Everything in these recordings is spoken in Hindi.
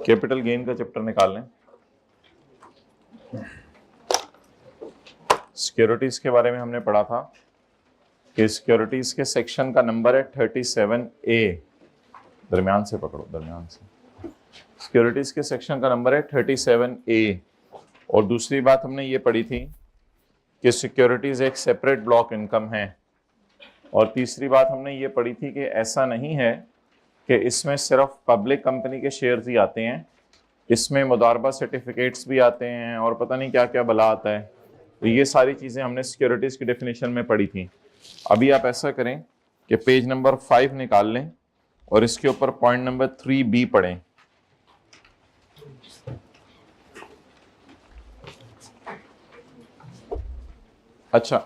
कैपिटल गेन का चैप्टर निकाल लें। सिक्योरिटीज के बारे में हमने पढ़ा था कि सिक्योरिटीज के सेक्शन का नंबर है 37A। दरमियान से पकड़ो, दरमियान से। सिक्योरिटीज के सेक्शन का नंबर है 37A। और दूसरी बात हमने ये पढ़ी थी कि सिक्योरिटीज एक सेपरेट ब्लॉक इनकम है। और तीसरी बात हमने ये पढ़ी थी कि ऐसा नहीं है कि इसमें सिर्फ पब्लिक कंपनी के शेयर्स ही आते हैं, इसमें मुदारबा सर्टिफिकेट्स भी आते हैं और पता नहीं क्या क्या बला आता है। तो ये सारी चीज़ें हमने सिक्योरिटीज़ की डेफिनेशन में पढ़ी थी। अभी आप ऐसा करें कि पेज नंबर 5 निकाल लें और इसके ऊपर पॉइंट नंबर 3B पढ़ें। अच्छा,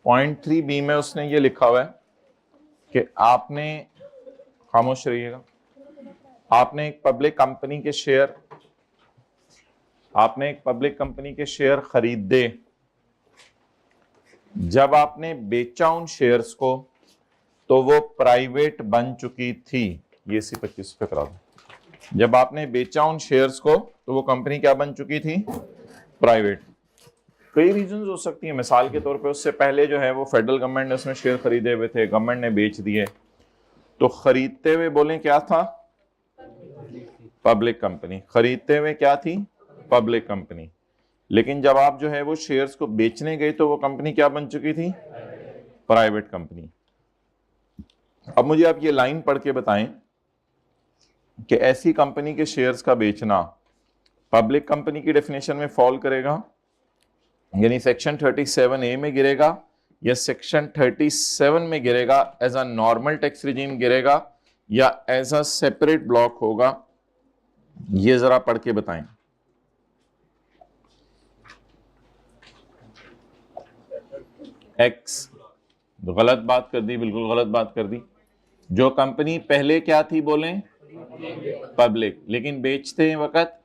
पॉइंट 3B में उसने ये लिखा हुआ है कि आपने, खामोश रहिएगा, आपने एक पब्लिक कंपनी के शेयर खरीदे। जब आपने बेचा उन शेयर्स को तो वो प्राइवेट बन चुकी थी। ये सी 25 पे करा दो। जब आपने बेचा उन शेयर्स को तो वो कंपनी क्या बन चुकी थी? प्राइवेट। कई रीजंस हो सकती है। मिसाल के तौर पे उससे पहले जो है वो फेडरल गवर्नमेंट ने उसमें शेयर खरीदे हुए थे, गवर्नमेंट ने बेच दिए, तो खरीदते हुए बोले क्या था? Public company. खरीदते हुए क्या थी? Public company. लेकिन जब आप जो है वो शेयर्स को बेचने गए तो वो कंपनी क्या बन चुकी थी? Private company. अब मुझे आप ये लाइन पढ़ के बताएं कि ऐसी कंपनी के शेयर्स का बेचना पब्लिक कंपनी की डेफिनेशन में फॉल करेगा, यानी सेक्शन 37A में गिरेगा, या सेक्शन 37 में गिरेगा, as a normal tax regime गिरेगा, या एज अ सेपरेट ब्लॉक होगा? ये जरा पढ़ के बताएं। एक्स गलत बात कर दी, बिल्कुल गलत बात कर दी। जो कंपनी पहले क्या थी बोले? पब्लिक, लेकिन बेचते वक्त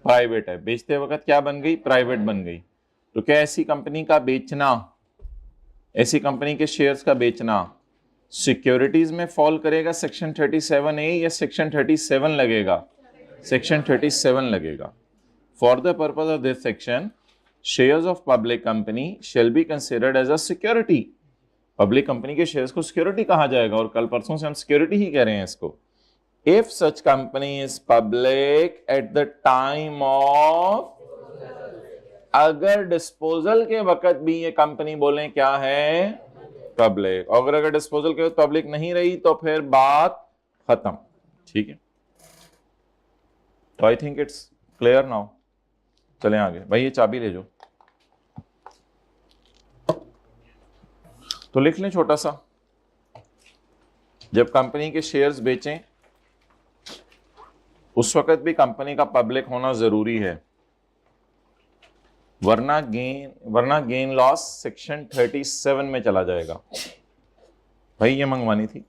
प्राइवेट है। बेचते वक्त क्या बन गई? प्राइवेट बन गई। तो क्या ऐसी कंपनी का बेचना, ऐसी कंपनी के शेयर्स का बेचना सिक्योरिटीज में फॉल करेगा सेक्शन 37A, या सेक्शन 37 लगेगा? सेक्शन 37 लगेगा। For the purpose of this section, shares of public company shall be considered as a security. Public company के शेयर्स को सिक्योरिटी कहा जाएगा, और कल परसों से हम सिक्योरिटी ही कह रहे हैं इसको। If such company is public at the time of, अगर डिस्पोजल के वक्त भी ये कंपनी बोले क्या है? पब्लिक। और अगर डिस्पोजल के वक्त पब्लिक नहीं रही तो फिर बात खत्म। ठीक है, तो I think it's clear now. चलें आगे। भाई ये चाबी ले जाओ, तो लिख लें छोटा सा। जब कंपनी के शेयर्स बेचें उस वक्त भी कंपनी का पब्लिक होना जरूरी है, वरना गेन लॉस सेक्शन 37 में चला जाएगा। भाई ये मंगवानी थी।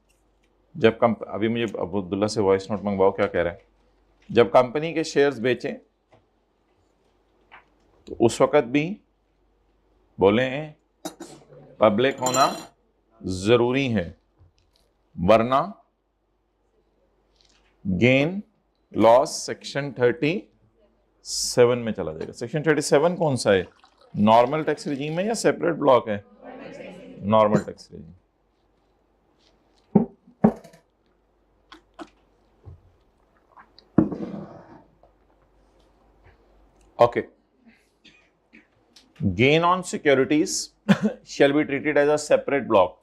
जब अभी मुझे अब्दुल्ला से वॉइस नोट मंगवाओ, क्या कह रहा है। जब कंपनी के शेयर्स बेचें तो उस वक्त भी बोले पब्लिक होना जरूरी है, वरना गेन लॉस सेक्शन 37 में चला जाएगा। सेक्शन 37 कौन सा है? नॉर्मल टैक्स रिजीम है या सेपरेट ब्लॉक है? Normal tax regime. Okay, gain on securities shall be treated as a separate block.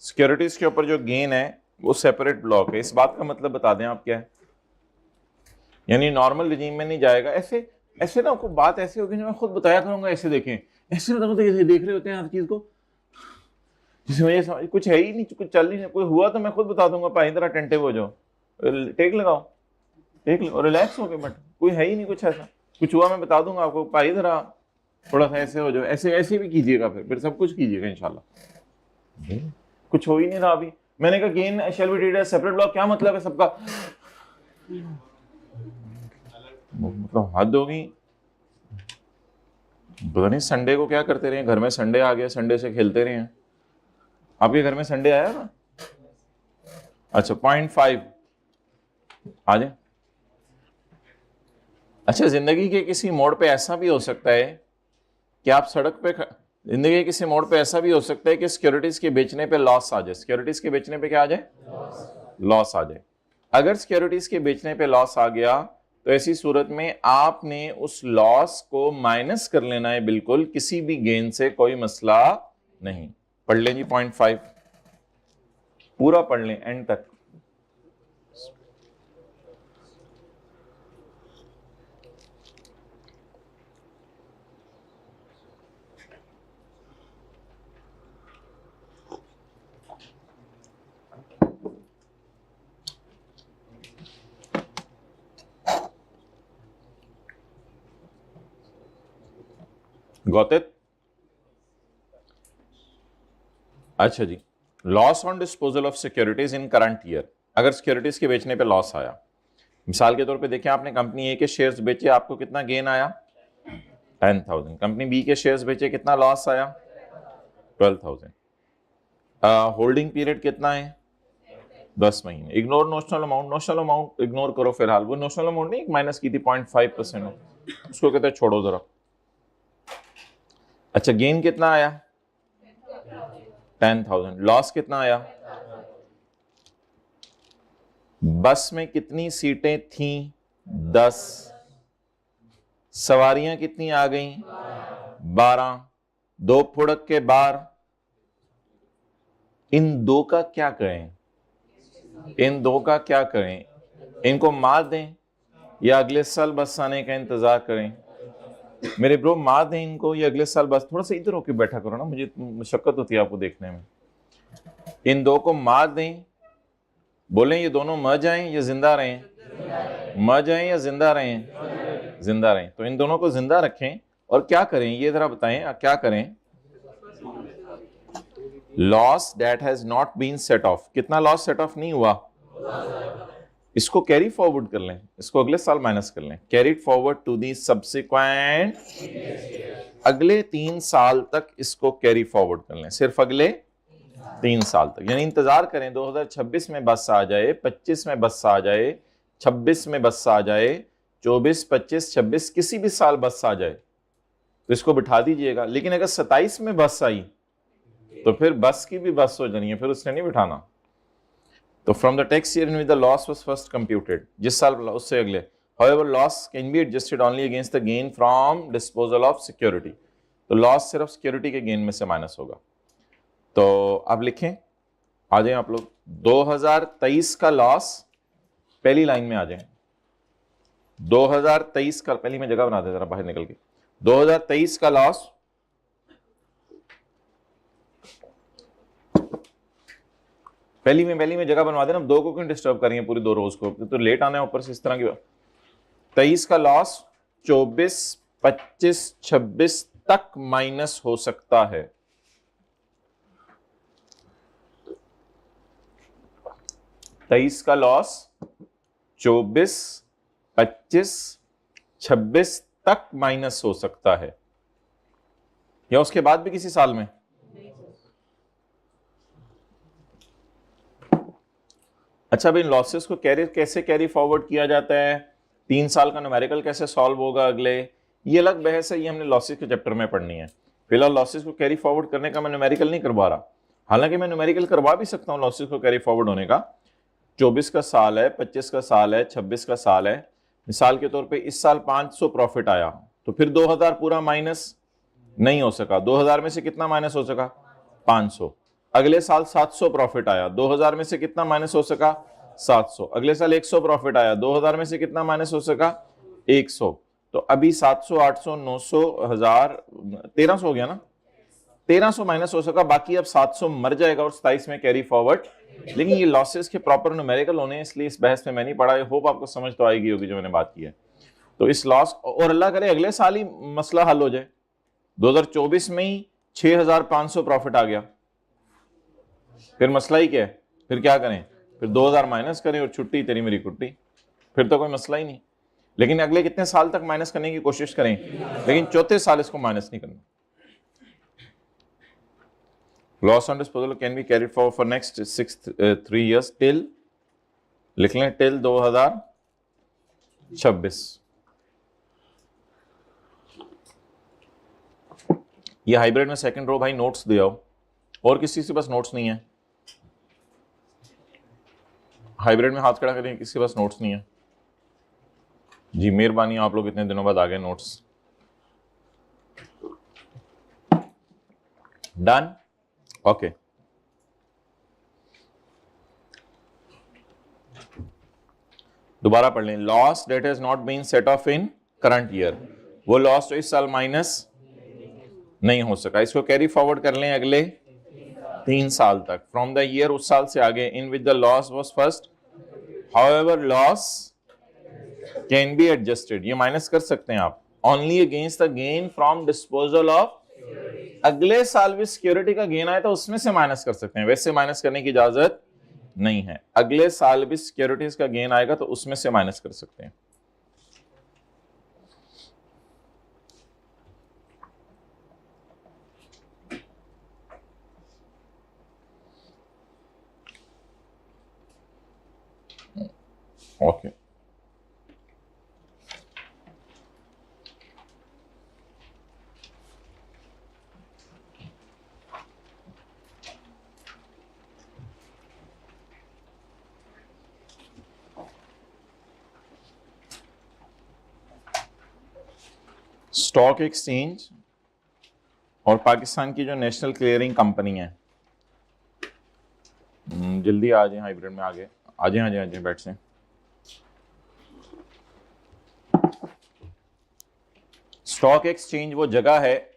Securities के ऊपर जो गेन है वो सेपरेट ब्लॉक है। इस बात का मतलब बता दें आप क्या है, यानी नॉर्मल रिजीम में नहीं जाएगा। ऐसे ना कोई बात ऐसी होगी जो मैं खुद बताया करूंगा। ऐसे देखें, ऐसे देख रहे होते हैं हर चीज को, जिसमें ये कुछ है ही नहीं, कुछ चल ही नहीं, कोई हुआ तो मैं खुद बता दूंगा। भाई जरा अटेंटिव हो जाओ, टेक लगाओ, और रिलैक्स हो गए। बट कोई है ही नहीं कुछ ऐसा। कुछ हुआ मैं बता दूंगा आपको। भाई जरा थोड़ा सा ऐसे हो जाओ, ऐसे भी कीजिएगा, फिर सब कुछ कीजिएगा इंशाल्लाह। कुछ हो ही नहीं रहा अभी। मैंने कहा gain shall be treated as separate block, क्या मतलब है सबका? मतलब हद होगी। पता नहीं संडे को क्या करते रहे, घर में संडे आ गया, संडे से खेलते रहे हैं। आपके घर में संडे आया ना? अच्छा, पॉइंट 5, आ जाए। अच्छा, जिंदगी के किसी मोड़ पे ऐसा भी हो सकता है कि आप सड़क पे जिंदगी के किसी मोड़ पे ऐसा भी हो सकता है कि सिक्योरिटीज के बेचने पे लॉस आ जाए। सिक्योरिटीज के बेचने पे क्या आ जाए? लॉस आ जाए। अगर सिक्योरिटीज के बेचने पे लॉस आ गया तो ऐसी सूरत में आपने उस लॉस को माइनस कर लेना है, बिल्कुल किसी भी गेन से कोई मसला नहीं। पढ़ लें जी 0.5 पूरा पढ़ लें एंड तक। गौतित, अच्छा जी, loss on disposal of securities in current year. अगर सिक्योरिटीज के बेचने पे लॉस आया, मिसाल के तौर पे देखें, आपने कंपनी ए के शेयर्स बेचे, आपको कितना गेन आया? 10,000। कंपनी बी के शेयर्स बेचे, कितना लॉस आया? 12,000। होल्डिंग पीरियड कितना है? 10 महीने। Ignore notional amount, notional amount ignore करो फिलहाल, वो नोशनल अमाउंट नहीं, माइनस की थी 0.5%, उसको कहते हैं छोड़ो जरा। अच्छा, गेन कितना आया? 10,000। लॉस कितना आया? बस में कितनी सीटें थी? 10। सवारियां कितनी आ गई? 12। 2 फुड़क के बार। इन दो का क्या करें? इन दो का क्या करें? इनको मार दें या अगले साल बस आने का इंतजार करें? मेरे ब्रो, मार दें इनको या अगले साल बस। थोड़ा सा इधर होके बैठा करो ना, मुझे मशक्कत होती है आपको देखने में। इन दो को मार दें, बोले ये दोनों मर जाएं या जिंदा रहें? मर जाएं या जिंदा रहें? जिंदा रहें। तो इन दोनों को जिंदा रखें और क्या करें ये जरा बताएं, क्या करें? Loss that has not been set off. कितना लॉस सेट ऑफ नहीं हुआ? इसको कैरी फॉरवर्ड कर लें, इसको अगले साल माइनस कर लें। Carry forward to the subsequent, अगले 3 साल तक इसको कैरी फॉरवर्ड कर लें, सिर्फ अगले 3 साल तक। यानी इंतजार करें 2026 में बस आ जाए, 25 में बस आ जाए, 26 में बस आ जाए, 24, 25, 26 किसी भी साल बस आ जाए तो इसको बिठा दीजिएगा। लेकिन अगर 27 में बस आई तो फिर बस की भी बस हो जानी है, फिर उसने नहीं बिठाना। तो from the tax year in which the loss was first computed, जिस साल उससे अगले, however loss can be adjusted only against the gain from disposal of security। तो लॉस सिर्फ सिक्योरिटी के गेन में से माइनस होगा। तो अब लिखें, आ जाए आप लोग, 2023 का लॉस पहली लाइन में आ जाए। 2023 का, पहली में जगह बना दे जरा बाहर निकल के। 2023 का लॉस पहली में जगह बनवा देना। 2 को क्यों डिस्टर्ब करेंगे पूरी 2 रोज को, तो लेट आना है ऊपर से इस तरह की। 23 का लॉस 24, 25, 26 तक माइनस हो सकता है। तेईस का लॉस 24, 25, 26 तक माइनस हो सकता है, या उसके बाद भी किसी साल में। अच्छा भाई, लॉसेस को कैसे कैरी फॉरवर्ड किया जाता है, 3 साल का न्यूमेरिकल कैसे सॉल्व होगा अगले, ये अलग बहस है, ये हमने लॉसेस के चैप्टर में पढ़नी है। फिलहाल लॉसेस को कैरी फॉरवर्ड करने का मैं न्यूमेरिकल नहीं करवा रहा, हालांकि मैं न्यूमेरिकल करवा भी सकता हूं लॉसेस को कैरी फॉरवर्ड होने का। 24 का साल है, 25 का साल है, 26 का साल है। मिसाल के तौर पे इस साल 500 प्रॉफिट आया तो फिर 2000 पूरा माइनस नहीं हो सका, 2000 में से कितना माइनस हो सका? 500। अगले साल 700 प्रॉफिट आया, 2000 में से कितना माइनस हो सका? 700। अगले साल 100 प्रॉफिट आया, 2000 में से कितना माइनस हो सका? 100। तो अभी 700, 800, 900, 1000, 1300 हो गया ना, 1300 माइनस हो सका, बाकी अब 700 मर जाएगा और 27 में कैरी फॉरवर्ड। लेकिन ये लॉसेस के प्रॉपर न्यूमेरिकल होने, इसलिए इस बहस में मैं नहीं पढ़ा। होप आपको समझ तो आएगी होगी जो मैंने बात की है। तो इस लॉस, और अल्लाह करे अगले साल ही मसला हल हो जाए, 2024 में ही 6500 प्रॉफिट आ गया, फिर मसला ही क्या है? फिर क्या करें? फिर 2000 माइनस करें और छुट्टी तेरी मेरी कुट्टी, फिर तो कोई मसला ही नहीं। लेकिन अगले कितने साल तक माइनस करने की कोशिश करें, लेकिन चौथे साल इसको माइनस नहीं करना। Loss on disposal can be carried forward for next 3 years till लिख लें टिल 2026। ये हाइब्रिड में सेकंड रो भाई नोट्स दे आओ, और किसी के पास नोट्स नहीं है? हाइब्रिड में हाथ खड़ा करें, किसी के पास नोट्स नहीं है? जी मेहरबानी, आप लोग इतने दिनों बाद आ गए नोट्स। Done, okay. दोबारा पढ़ लें। Loss that has not been set off in current year, वो लॉस तो इस साल माइनस नहीं हो सका, इसको कैरी फॉरवर्ड कर लें अगले 3 साल तक, फ्रॉम द ईयर उस साल से आगे in which the loss was first, however loss can be adjusted, ये माइनस कर सकते हैं आप, only against the gain from disposal of, अगले साल भी सिक्योरिटी का गेन आया तो उसमें से माइनस कर सकते हैं, वैसे माइनस करने की इजाजत नहीं है। अगले साल भी सिक्योरिटीज का गेन आएगा तो उसमें से माइनस कर सकते हैं। ओके स्टॉक एक्सचेंज और पाकिस्तान की जो नेशनल क्लियरिंग कंपनी है, जल्दी आ जाए हाइब्रिड में, आगे आ जाए बैठ से। स्टॉक एक्सचेंज वो जगह है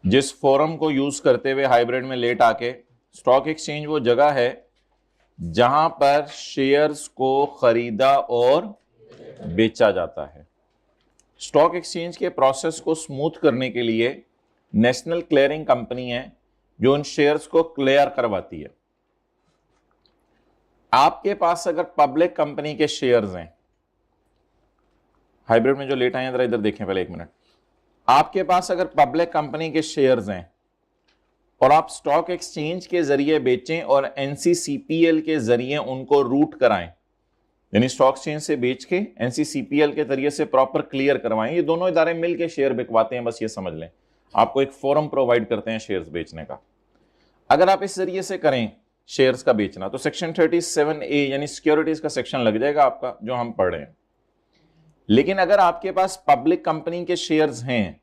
जिस फोरम को यूज करते हुए हाइब्रिड में लेट आके, स्टॉक एक्सचेंज वो जगह है जहां पर शेयर्स को खरीदा और बेचा जाता है। स्टॉक एक्सचेंज के प्रोसेस को स्मूथ करने के लिए नेशनल क्लियरिंग कंपनी है जो उन शेयर्स को क्लियर करवाती है। आपके पास अगर पब्लिक कंपनी के शेयर्स हैं, हाइब्रिड में जो लेट आए हैं जरा इधर देखें पहले 1 मिनट, आपके पास अगर पब्लिक कंपनी के शेयर्स हैं और आप स्टॉक एक्सचेंज के जरिए बेचें और एनसीसीपीएल के जरिए उनको रूट कराएं, यानी स्टॉक एक्सचेंज से बेच के एनसीसीपीएल के जरिए से प्रॉपर क्लियर करवाएं, ये दोनों इदारे मिलकर शेयर बिकवाते हैं, बस ये समझ लें, आपको एक फोरम प्रोवाइड करते हैं शेयर्स बेचने का। अगर आप इस जरिए से करें शेयर्स का बेचना तो सेक्शन 37A यानी सिक्योरिटीज का सेक्शन लग जाएगा आपका, जो हम पढ़ रहे हैं। लेकिन अगर आपके पास पब्लिक कंपनी के शेयर्स हैं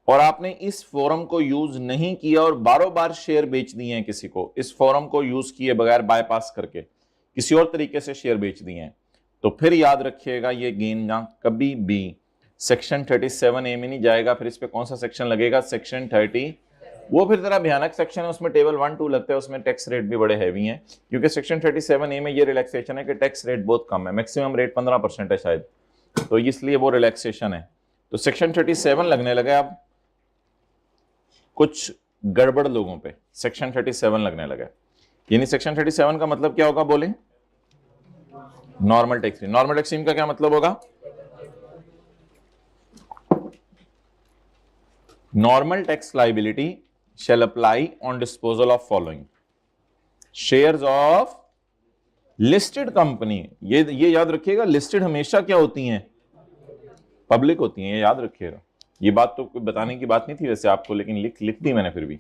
और आपने इस फोरम को यूज नहीं किया और बारों बार शेयर बेच दिए हैं किसी को, इस फोरम को यूज किए बगैर बाईपास करके किसी और तरीके से शेयर बेच दिए हैं, तो फिर याद रखिएगा ये गेन ना कभी भी सेक्शन 37A में नहीं जाएगा। फिर इस पे कौन सा सेक्शन लगेगा? सेक्शन 30, वो फिर जरा भयानक सेक्शन है, उसमें टेबल 1, 2 लगता है, उसमें टैक्स रेट भी बड़े हैवी हैं, क्योंकि सेक्शन 37A में ये रिलैक्सेशन है कि टैक्स रेट बहुत कम है, मैक्सिमम रेट 15% है शायद, तो इसलिए वो रिलैक्सेशन है। तो सेक्शन 37 लगने लगा अब कुछ गड़बड़ लोगों पे, सेक्शन 37 लगने लगा। यानी सेक्शन 37 का मतलब क्या होगा बोले? Normal tax. नॉर्मल टैक्स का क्या मतलब होगा? Normal tax liability shall apply on disposal of following shares of listed company। ये याद रखिएगा, लिस्टेड हमेशा क्या होती हैं? पब्लिक होती हैं, ये याद रखिएगा। ये बात तो कोई बताने की बात नहीं थी वैसे आपको, लेकिन लिख दी मैंने फिर भी।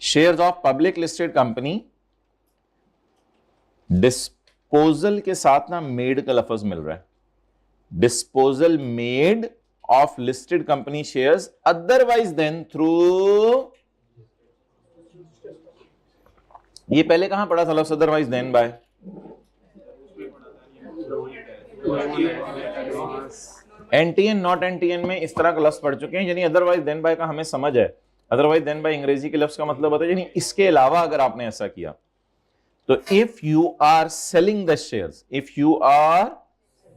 Shares of public listed company, disposal के साथ ना मेड का लफ्ज मिल रहा है, disposal made of listed company shares otherwise than through, ये पहले कहां पढ़ा था लफ्ज otherwise than by? NTN not NTN में इस तरह का लफ्ज पढ़ चुके हैं, यानी otherwise than by का हमें समझ है। otherwise than by अंग्रेजी के लफ्ज का मतलब होता है यानी इसके अलावा अगर आपने ऐसा किया तो if you are selling the shares, if you are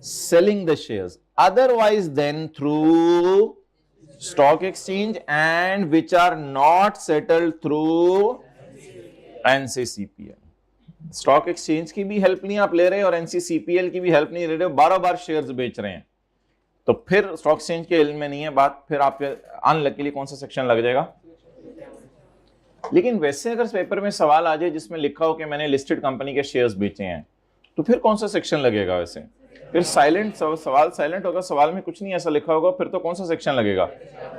selling the shares otherwise than through stock exchange and which are not settled through NCCPL, stock exchange की भी हेल्प नहीं आप ले रहे और एनसीसीपीएल की भी हेल्प नहीं ले रहे, बार बार शेयर्स बेच रहे हैं, तो फिर स्टॉक एक्सचेंज के इल्म में नहीं है बात, फिर आपके अनलकीली कौन सा सेक्शन लग जाएगा? लेकिन वैसे अगर पेपर में सवाल आ जाए जिसमें लिखा हो कि मैंने लिस्टेड कंपनी के शेयर्स बेचे हैं, तो फिर कौन सा सेक्शन लगेगा? वैसे फिर साइलेंट, सवाल साइलेंट होगा, सवाल में कुछ नहीं ऐसा लिखा होगा, फिर तो कौन सा सेक्शन लगेगा?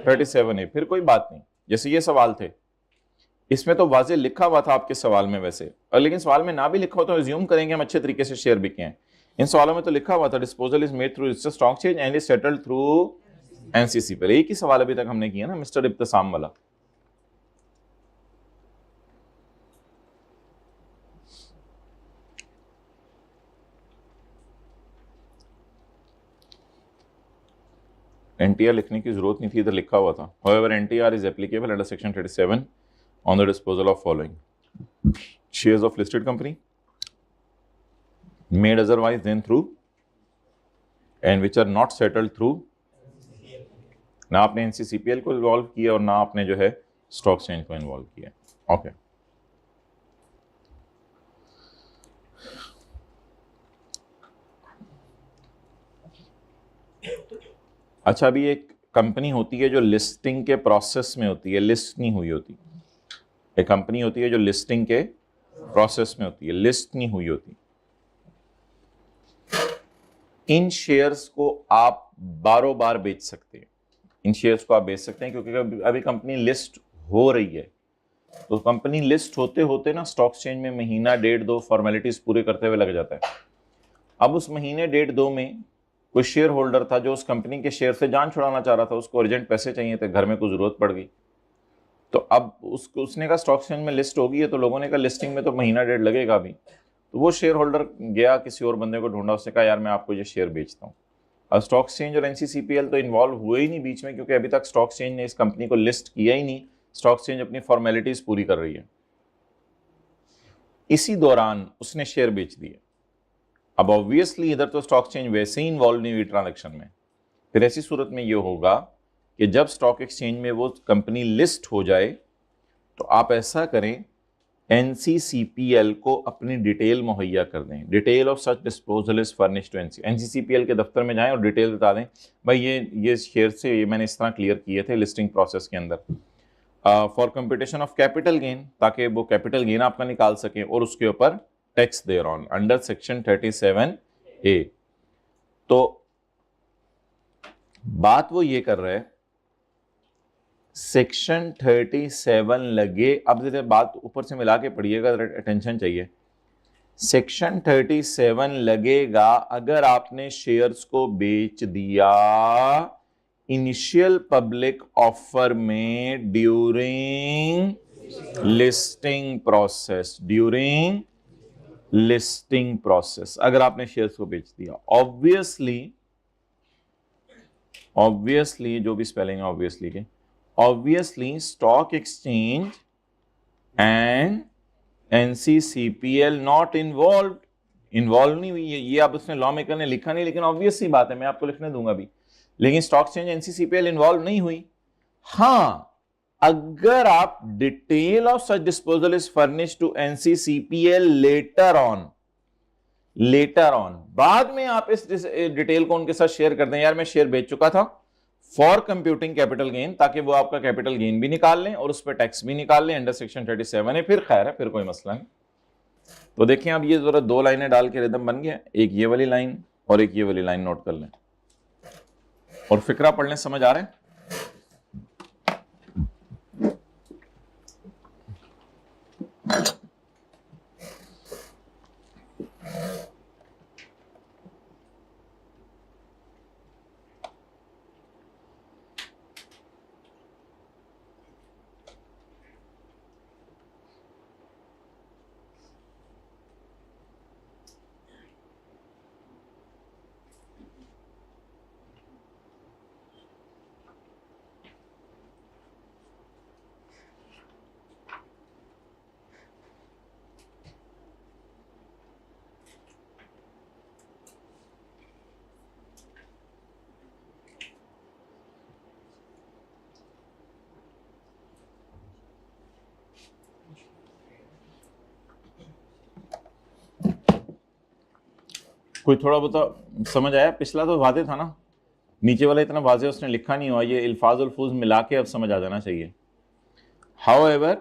37A। फिर कोई बात नहीं। जैसे ये सवाल थे, इसमें तो वाजे लिखा हुआ था आपके सवाल में वैसे, और लेकिन सवाल में ना भी लिखा हो तो एज्यूम करेंगे हम अच्छे तरीके से शेयर बिके हैं। इन सवालों में तो लिखा हुआ था disposal is made through stock change and is settled through NCC. पर एक ही सवाल अभी तक हमने किया ना, मिस्टर इब्तिसाम वाला। एनटीआर लिखने की जरूरत नहीं थी, इधर लिखा हुआ था। However, NTR is applicable under section 37 on the disposal of following shares of listed company made otherwise than through and which are not settled through। ना आपने NCCPL को इन्वॉल्व किया और ना आपने जो है स्टॉक एक्सचेंज को इन्वॉल्व किया। ओके, अच्छा, अभी एक कंपनी होती है जो लिस्टिंग के प्रोसेस में होती है, लिस्ट नहीं हुई होती। एक कंपनी होती है जो लिस्टिंग के प्रोसेस में होती है, लिस्ट नहीं हुई होती। इन शेयर्स को आप बारों बार बेच सकते हैं। इन शेयर्स को आप बेच सकते हैं क्योंकि अभी कंपनी लिस्ट हो रही है। तो कंपनी लिस्ट होते होते ना स्टॉक एक्सचेंज में महीना डेढ़ दो फॉर्मेलिटीज पूरे करते हुए लग जाता है। अब उस महीने डेढ़ दो में कोई शेयर होल्डर था जो उस कंपनी के शेयर से जान छुड़ाना चाह रहा था, उसको अर्जेंट पैसे चाहिए थे, घर में कुछ जरूरत पड़ गई, तो अब उसने कहा स्टॉक एक्सचेंज में लिस्ट होगी है, तो लोगों ने कहा लिस्टिंग में तो महीना डेढ़ लगेगा अभी। तो वो शेयर होल्डर गया, किसी और बंदे को ढूंढा, उसने कहा यार मैं आपको ये शेयर बेचता हूँ। अब स्टॉक एक्सचेंज और NCCPL तो इन्वॉल्व हुए ही नहीं बीच में, क्योंकि अभी तक स्टॉक एक्सचेंज ने इस कंपनी को लिस्ट किया ही नहीं। स्टॉक एक्सचेंज अपनी फॉर्मेलिटीज पूरी कर रही है। इसी दौरान उसने शेयर बेच दिए। अब ऑब्वियसली इधर तो स्टॉक एक्सचेंज वैसे ही इन्वॉल्व नहीं हुई ट्रांजैक्शन में। फिर ऐसी सूरत में ये होगा कि जब स्टॉक एक्सचेंज में वो कंपनी लिस्ट हो जाए तो आप ऐसा करें, NCCPL को अपनी डिटेल मुहैया कर दें। Detail of such disposal is furnished to NCCPL के दफ्तर में जाएं और डिटेल बता दें, भाई ये शेयर से ये मैंने इस तरह क्लियर किए थे लिस्टिंग प्रोसेस के अंदर for computation of capital gain, ताकि वो कैपिटल गेन आपका निकाल सकें, और उसके ऊपर tax there on under section 37A। तो बात वो ये कर रहे हैं सेक्शन 37 लगे। अब जरा बात ऊपर से मिला के पढ़िएगा, अटेंशन चाहिए। सेक्शन 37 लगेगा अगर आपने शेयर्स को बेच दिया इनिशियल पब्लिक ऑफर में during listing process, during listing process अगर आपने शेयर्स को बेच दिया। ऑब्वियसली जो भी स्पेलिंग है ऑब्वियसली के, obviously stock exchange and NCCPL not involve नहीं हुई है। ये अब उसने लॉ मेकर ने लिखा नहीं, लेकिन ऑब्वियस सी बात है, मैं आपको लिखने दूंगा भी। लेकिन स्टॉक एक्सचेंज NCCPL इन्वॉल्व नहीं हुई। हाँ, अगर आप detail of such disposal is furnished to NCCPL letter on, बाद में आप इस डिटेल को उनके साथ शेयर कर दें, यार मैं शेयर बेच चुका था फॉर कंप्यूटिंग कैपिटल गेन, ताकि वो आपका कैपिटल गेन भी निकाल लें और उस पर टैक्स भी निकाल लें अंडर सेक्शन 37 है। फिर खैर है, फिर कोई मसला नहीं। तो देखिए अब ये जरा दो लाइनें डाल के रिदम बन गया, एक ये वाली लाइन और एक ये वाली लाइन नोट कर लें और फिक्रा पढ़ने समझ आ रहा है। कोई थोड़ा बहुत समझ आया? पिछला तो वादे था ना, नीचे वाला इतना वाजे उसने लिखा नहीं हुआ, ये अल्फाज उल्फूज मिला के अब समझ आ जाना चाहिए। हाउएवर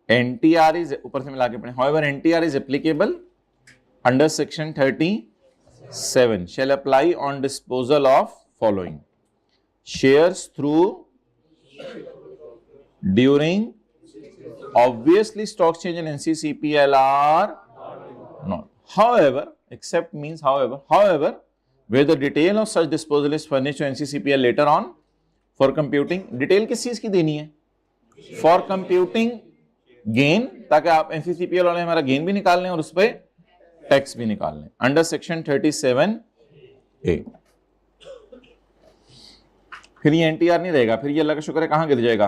NTR इज, ऊपर से मिला के पढ़े, however NTR is applicable under section 37 shall apply on disposal of following shares through during obviously stock exchange and NCCPL are not, however except means however where the detail of such disposal is furnished to NCCPL later on for computing, detail किस चीज की देनी है, for computing गेन, ताकि आप NCCPL वाले हमारा गेन भी निकाल लें और उस पर टैक्स भी निकाल लें अंडर सेक्शन 37A। फिर ये NTR नहीं रहेगा, फिर ये अल्लाह का शुक्र है कहां गिर जाएगा,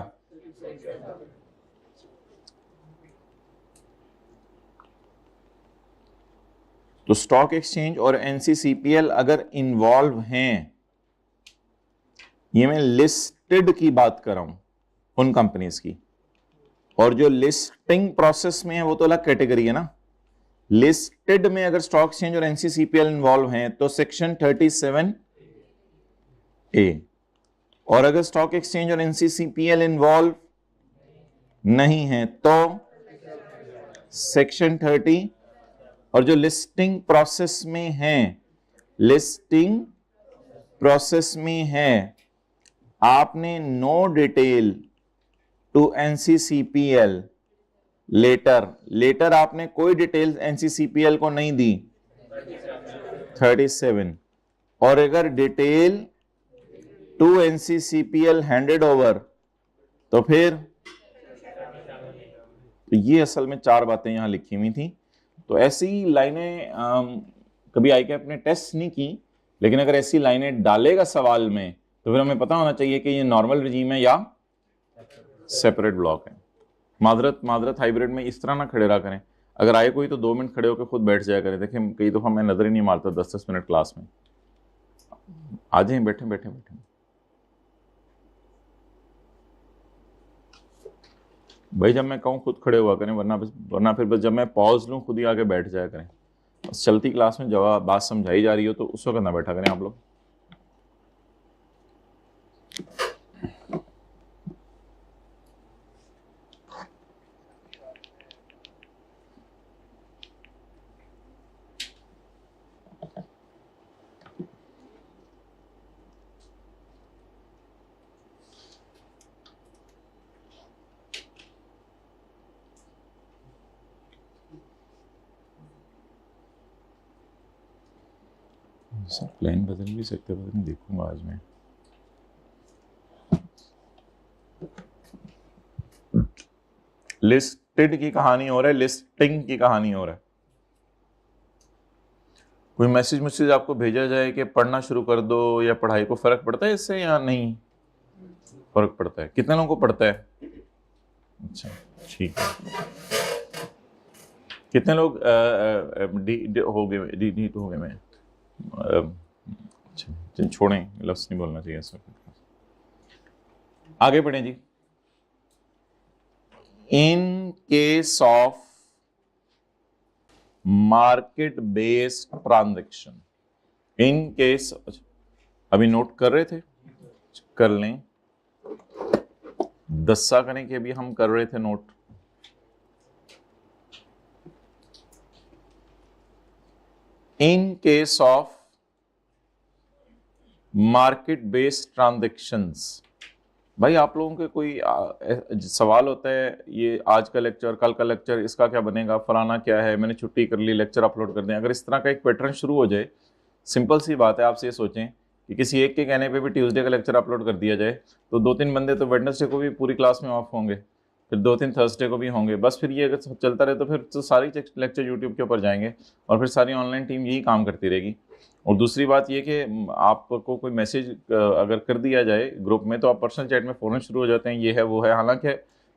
तो स्टॉक एक्सचेंज और NCCPL अगर इन्वॉल्व हैं, ये मैं लिस्टेड की बात कर रहा हूं उन कंपनीज की, और जो लिस्टिंग प्रोसेस में है वो तो अलग कैटेगरी है ना। लिस्टेड में अगर स्टॉक एक्सचेंज और NCCPL इन्वॉल्व हैं तो सेक्शन 37A, और अगर स्टॉक एक्सचेंज और NCCPL इन्वॉल्व नहीं है तो सेक्शन 30, और जो लिस्टिंग प्रोसेस में है, लिस्टिंग प्रोसेस में है, आपने no detail to NCCPL letter आपने कोई डिटेल NCCPL को नहीं दी 37, और अगर detail to NCCPL handed over तो फिर, तो ये असल में 4 बातें यहां लिखी हुई थी। तो ऐसी लाइनें कभी ICAP ने टेस्ट नहीं की, लेकिन अगर ऐसी लाइनें डालेगा सवाल में तो फिर हमें पता होना चाहिए कि ये नॉर्मल रजीम है या सेपरेट ब्लॉक है। मादरत हाइब्रिड में इस तरह ना खड़े रहा करें, अगर आए कोई तो 2 मिनट खड़े होकर खुद बैठ जाया करें। देखें कई दफा मैं नजर ही नहीं मारता 10-10 मिनट क्लास में, आ जाए बैठे बैठे बैठे। भाई जब मैं कहूँ खुद खड़े हुआ करें, वरना फिर बस जब मैं पॉज लूँ खुद ही आके बैठ जाया करें। बस चलती क्लास में जब बात समझाई जा रही हो तो उस वक्त ना बैठा करें आप लोग। सर प्लान बदल भी सकते, पता नहीं, देखूंगा आज मैं। लिस्टेड की कहानी हो रहा है, लिस्टिंग की कहानी हो रहा है। कोई मैसेज आपको भेजा जाए कि पढ़ना शुरू कर दो या पढ़ाई को फर्क पड़ता है इससे या नहीं? फर्क पड़ता है। कितने लोगों को पड़ता है? अच्छा ठीक है। कितने लोग हो गए मैं अच्छा छोड़ें, लफ्ज़ नहीं बोलना चाहिए इस वक्त। आगे पढ़ें जी। In case of market based transaction, in case, अभी नोट कर रहे थे, कर लें, दस्सा करें कि अभी हम कर रहे थे note. In case of market based transactions, भाई आप लोगों के कोई सवाल होता है ये आज का लेक्चर, कल का लेक्चर, इसका क्या बनेगा, फलाना क्या है, मैंने छुट्टी कर ली, लेक्चर अपलोड कर दें। अगर इस तरह का एक पैटर्न शुरू हो जाए, सिंपल सी बात है, आपसे ये सोचें कि किसी एक के कहने पे भी ट्यूसडे का लेक्चर अपलोड कर दिया जाए तो 2-3 बंदे तो वेडनेसडे को भी पूरी क्लास में ऑफ होंगे, फिर 2-3 थर्सडे को भी होंगे। बस फिर ये अगर चलता रहे तो फिर तो सारी लेक्चर यूट्यूब के ऊपर जाएंगे और फिर सारी ऑनलाइन टीम यही काम करती रहेगी। और दूसरी बात ये कि आपको कोई मैसेज अगर कर दिया जाए ग्रुप में तो आप पर्सनल चैट में फ़ौरन शुरू हो जाते हैं, ये है वो है। हालांकि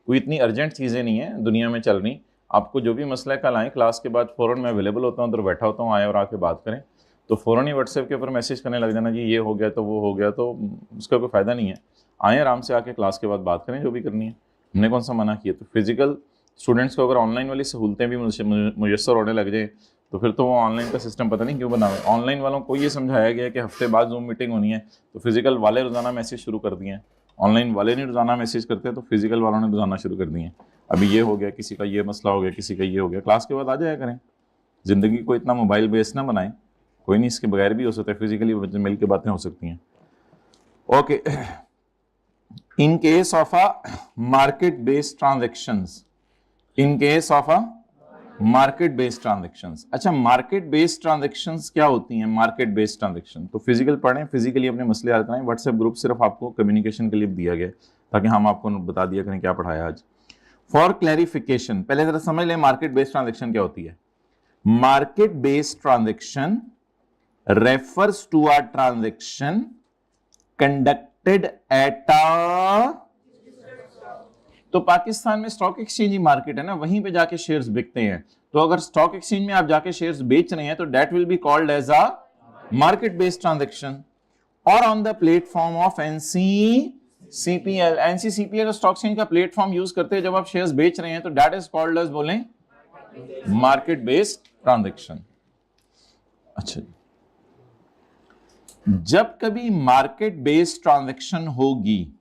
कोई इतनी अर्जेंट चीज़ें नहीं है दुनिया में चल रही। आपको जो भी मसला है कल आएँ क्लास के बाद, फ़ौरन मैं अवेलेबल होता हूँ, उधर बैठा होता हूँ, आए और आके बात करें। तो फ़ौरन ही व्हाट्सएप के ऊपर मैसेज करने लग जाना, जी ये हो गया तो वो हो गया, तो उसका कोई फ़ायदा नहीं है। आएँ आराम से आके क्लास के बाद बात करें जो भी करनी है, हमने कौन सा मना किया। तो फिजिकल स्टूडेंट्स को अगर ऑनलाइन वाली सहूलतें भी मुयस्सर होने लग जाए तो फिर तो वो ऑनलाइन का सिस्टम पता नहीं क्यों बना हुआ है। ऑनलाइन वालों को ये समझाया गया है कि हफ्ते बाद जूम मीटिंग होनी है, तो फिजिकल वाले रोज़ाना मैसेज शुरू कर दिए हैं। ऑनलाइन वाले नहीं रोज़ाना मैसेज करते, तो फिजिकल वालों ने रोज़ाना शुरू कर दिए हैं। अभी ये हो गया, किसी का ये मसला हो गया, किसी का ये हो गया, क्लास के बाद आ जाया करें। जिंदगी को इतना मोबाइल बेस्ड ना बनाएं, कोई नहीं, इसके बगैर भी हो सकता है, फिजिकली मिल के बातें हो सकती हैं। Okay, in case of a market based transactions, in case of a market based transactions. अच्छा, मार्केट बेस्ड ट्रांजेक्शंस क्या होती हैं? मार्केट बेस्ड ट्रांजेक्शन तो फिजिकल पढ़ें, फिजिकली अपने मसले हल कराएं। व्हाट्सएप ग्रुप सिर्फ आपको कम्युनिकेशन के लिए दिया गया ताकि हम आपको बता दिया करें क्या पढ़ाया आज। फॉर क्लैरिफिकेशन, पहले जरा समझ लें मार्केट बेस्ड ट्रांजेक्शन क्या होती है। Market based transaction refers to a transaction conducted at a, तो पाकिस्तान में स्टॉक एक्सचेंज ही मार्केट है ना, वहीं पे जाके शेयर्स बिकते हैं। तो अगर स्टॉक एक्सचेंज में आप जाके शेयर्स बेच रहे हैं तो that will be called as a market based transaction. और on the platform of NCCPL, NCCPL stock exchange का प्लेटफॉर्म यूज करते हैं जब आप शेयर्स बेच रहे हैं तो दैट इज कॉल्ड एज, बोलें, मार्केट बेस्ड ट्रांजैक्शन। अच्छा, जब कभी मार्केट बेस्ड ट्रांजैक्शन होगी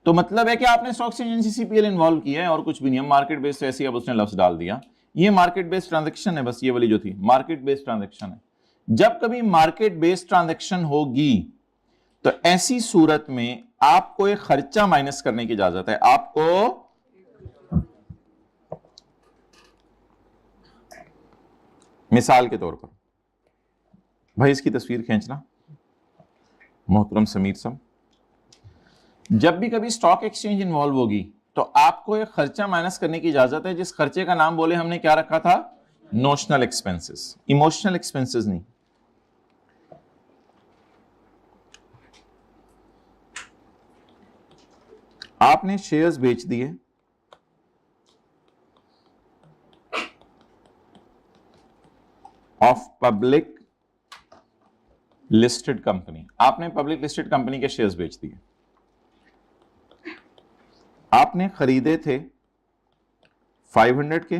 तो मतलब है कि आपने स्टॉक एक्सचेंज एनसीसीपीएल इन्वॉल्व किया है और कुछ भी नहीं है। मार्केट बेस्ड ऐसे अब उसने लफ्ज डाल दिया, ये मार्केट बेस्ड ट्रांजैक्शन है, बस ये वाली जो थी मार्केट बेस्ड ट्रांजैक्शन है। जब कभी मार्केट बेस्ड ट्रांजैक्शन होगी तो ऐसी सूरत में आपको एक खर्चा माइनस करने की इजाजत है। आपको मिसाल के तौर पर, भाई इसकी तस्वीर खींचना मोहतरम समीर साहब, जब भी कभी स्टॉक एक्सचेंज इन्वॉल्व होगी तो आपको एक खर्चा माइनस करने की इजाजत है, जिस खर्चे का नाम बोले हमने क्या रखा था? नोशनल एक्सपेंसेस, इमोशनल एक्सपेंसेस नहीं। आपने शेयर्स बेच दिए, ऑफ पब्लिक लिस्टेड कंपनी, आपने पब्लिक लिस्टेड कंपनी के शेयर्स बेच दिए। आपने खरीदे थे 500 के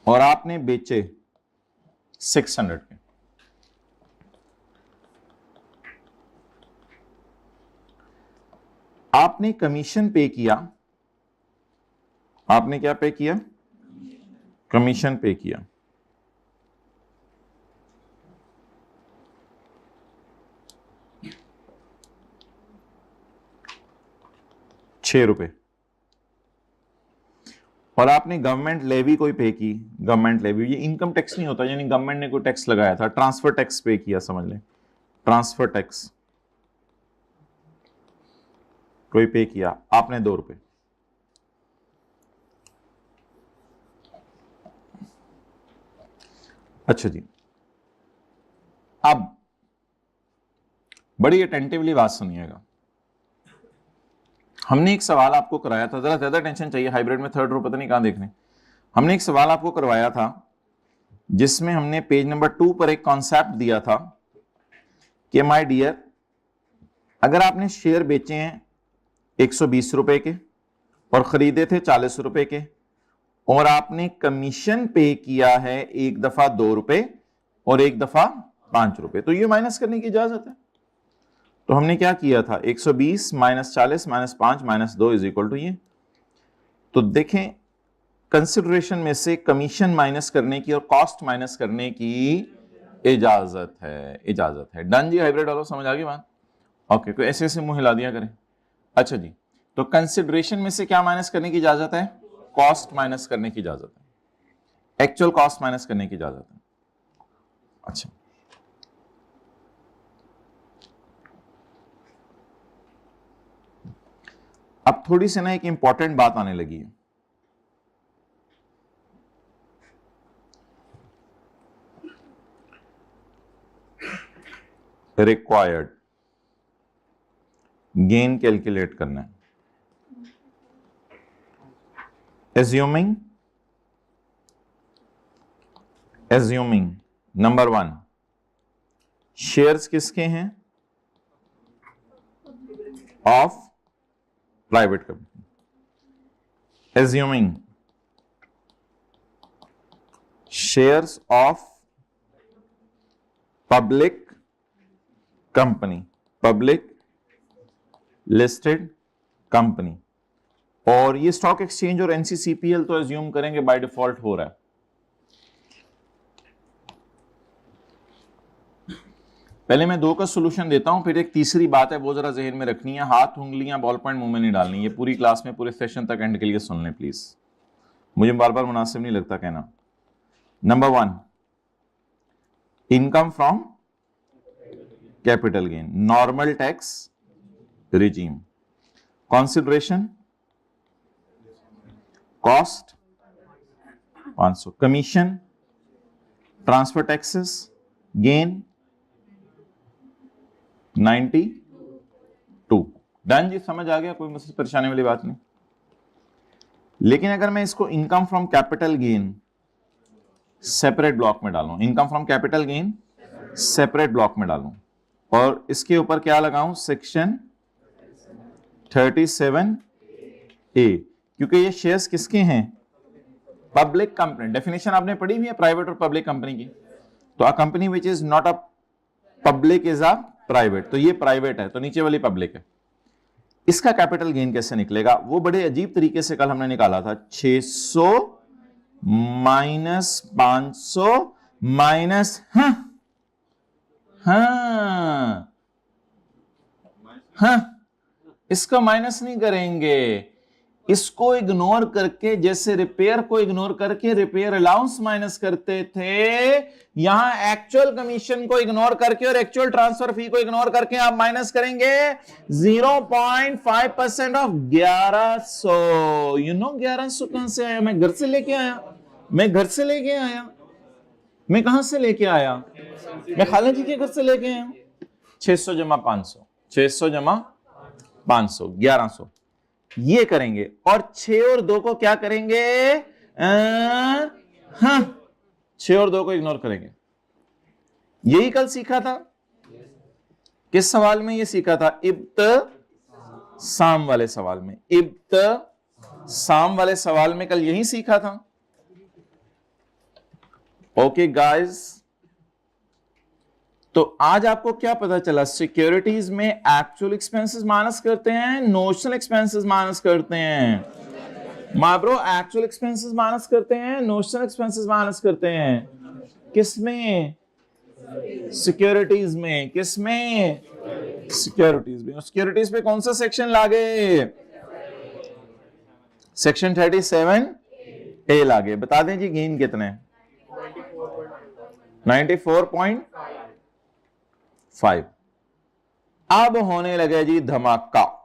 और आपने बेचे 600 के। आपने कमीशन पे किया, आपने क्या पे किया? कमीशन पे किया। ₹6 और आपने गवर्नमेंट लेवी कोई पे की, गवर्नमेंट लेवी, ये इनकम टैक्स नहीं होता, यानी गवर्नमेंट ने कोई टैक्स लगाया था, ट्रांसफर टैक्स पे किया, समझ लें, ट्रांसफर टैक्स कोई पे किया, आपने ₹2। अच्छा जी, अब बड़ी अटेंटिवली बात सुनिएगा। हमने एक सवाल आपको कराया था, जरा ज्यादा टेंशन चाहिए, हाइब्रिड में थर्ड रो पता नहीं कहां देखने। हमने एक सवाल आपको करवाया था जिसमें हमने पेज नंबर 2 पर एक कॉन्सेप्ट दिया था कि माय डियर, अगर आपने शेयर बेचे हैं ₹120 के और खरीदे थे ₹40 के और आपने कमीशन पे किया है एक दफा ₹2 और एक दफा ₹5, तो ये माइनस करने की इजाजत है। तो हमने क्या किया था? 120 minus 40 minus 5 minus 2 is equal to ये। तो देखें, कंसिडरेशन में से कमीशन माइनस करने की और कॉस्ट माइनस करने की इजाजत है, इजाजत है। डन जी, हाइब्रिड वालों समझ आ गई बात? ओके, कोई ऐसे ऐसे मुंह हिला दिया करें। अच्छा जी, तो कंसिडरेशन में से क्या माइनस करने की इजाजत है? कॉस्ट माइनस करने की इजाजत है, एक्चुअल कॉस्ट माइनस करने की इजाजत है। अच्छा, अब थोड़ी सी ना एक इंपॉर्टेंट बात आने लगी है। रिक्वायर्ड गेन कैलकुलेट करना है। एज्यूमिंग नंबर 1, शेयर्स किसके हैं? Of private company. Assuming shares of public company, public listed company, और ये स्टॉक एक्सचेंज और एनसीसीपीएल तो एज्यूम करेंगे बाय डिफॉल्ट हो रहा है। पहले मैं 2 का सॉल्यूशन देता हूं, फिर एक तीसरी बात है वो जरा जहन में रखनी है, हाथ उंगलियां बॉल पॉइंट मुंह में नहीं डालनी, ये पूरी क्लास में पूरे सेशन तक एंड के लिए सुन लें प्लीज, मुझे बार बार मुनासिब नहीं लगता कहना। Number 1, income from capital gain, normal tax regime, consideration cost 500, commission, transfer taxes, gain 92। Done जी, समझ आ गया, कोई मुझसे परेशानी वाली बात नहीं। लेकिन अगर मैं इसको income from capital gain separate block में डालूं, income from capital gain separate block में डालूं, और इसके ऊपर क्या लगाऊं, सेक्शन 37A, क्योंकि ये शेयर्स किसके हैं, पब्लिक कंपनी। डेफिनेशन आपने पढ़ी हुई है प्राइवेट और पब्लिक कंपनी की, तो अ company which is not a public is a private, तो ये प्राइवेट है, तो नीचे वाली पब्लिक है। इसका कैपिटल गेन कैसे निकलेगा, वो बड़े अजीब तरीके से कल हमने निकाला था, 600 माइनस 500 माइनस इसका माइनस नहीं करेंगे, इसको इग्नोर करके, जैसे रिपेयर को इग्नोर करके रिपेयर अलाउंस माइनस करते थे, यहां एक्चुअल कमीशन को इग्नोर करके और एक्चुअल ट्रांसफर फी को इग्नोर करके आप माइनस करेंगे 0.5% ऑफ 1100। यू नो 1100 कहां से आया, मैं घर से लेके आया, मैं कहां से लेके आया, मैं खाला जी के घर से लेके आया। 600 जमा 500, 600 जमा 500 1100, ये करेंगे, और 6 और 2 को क्या करेंगे, 6 और 2 को इग्नोर करेंगे। यही कल सीखा था, किस सवाल में ये सीखा था, इब्तसाम वाले सवाल में, इब्तसाम वाले सवाल में कल यही सीखा था। ओके गाइस, तो आज आपको क्या पता चला, सिक्योरिटीज में एक्चुअल एक्सपेंसेस माइनस करते हैं, नोशनल एक्सपेंसेस माइनस करते हैं। माब्रो एक्चुअल एक्सपेंसेस माइनस करते हैं, नोशनल एक्सपेंसेस माइनस करते हैं, किसमें, सिक्योरिटीज में, किसमें, सिक्योरिटीज में। सिक्योरिटीज पे कौन सा सेक्शन लागे, सेक्शन 37A लागे। बता दें जी गेन कितने, 94.5। अब होने लगे जी धमाका,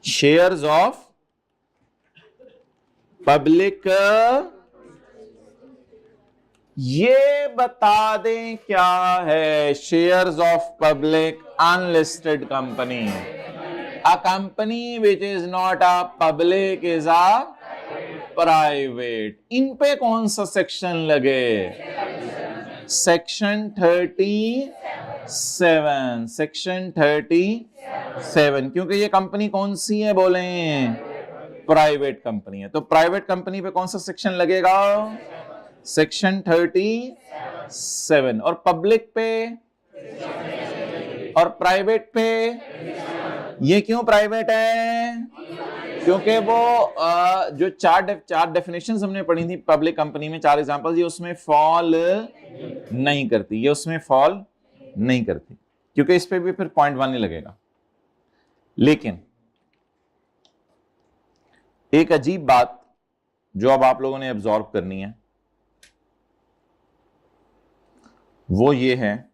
शेयर्स ऑफ पब्लिक, ये बता दें क्या है, shares of public unlisted company, a company which is not a public is a private. इन पे कौन सा सेक्शन लगे, सेक्शन 37, सेक्शन 37, क्योंकि ये कंपनी कौन सी है बोले, प्राइवेट कंपनी है, तो प्राइवेट कंपनी पे कौन सा सेक्शन लगेगा, सेक्शन 37। और पब्लिक पे और प्राइवेट पे, ये क्यों प्राइवेट है, क्योंकि वो जो चार डेफिनेशंस हमने पढ़ी थी पब्लिक कंपनी में, 4 एग्जांपल्स, ये उसमें फॉल नहीं करती, ये उसमें फॉल नहीं करती, क्योंकि इस पे भी फिर 0.1 नहीं लगेगा। लेकिन एक अजीब बात जो अब आप लोगों ने एब्जॉर्ब करनी है, वो ये है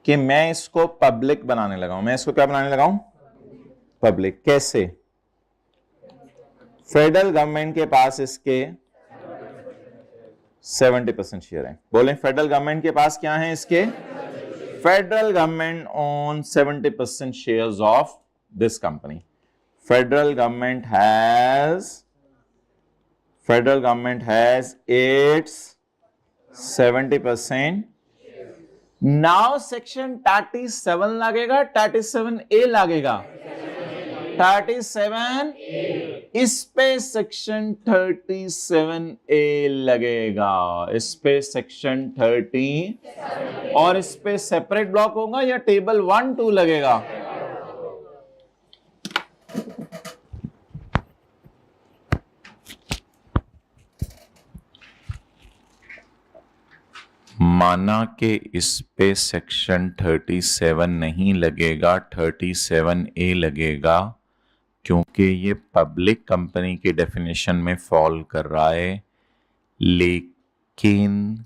कि मैं इसको पब्लिक बनाने लगा हूं। मैं इसको क्या बनाने लगा हूं, पब्लिक। कैसे, फेडरल गवर्नमेंट के पास इसके 70% शेयर है। बोलें, फेडरल गवर्नमेंट के पास क्या है इसके, federal government own 70% shares of this company. Federal government has its 70%। Now section 37 लगेगा, 37A लगेगा, 37, इस पे सेक्शन 37A लगेगा, इस पे सेक्शन 30, और इस पे सेपरेट ब्लॉक होगा या टेबल 1 2 लगेगा? माना कि इस पे सेक्शन 37 नहीं लगेगा, 37A लगेगा, क्योंकि ये पब्लिक कंपनी की डेफिनेशन में फॉल कर रहा है। लेकिन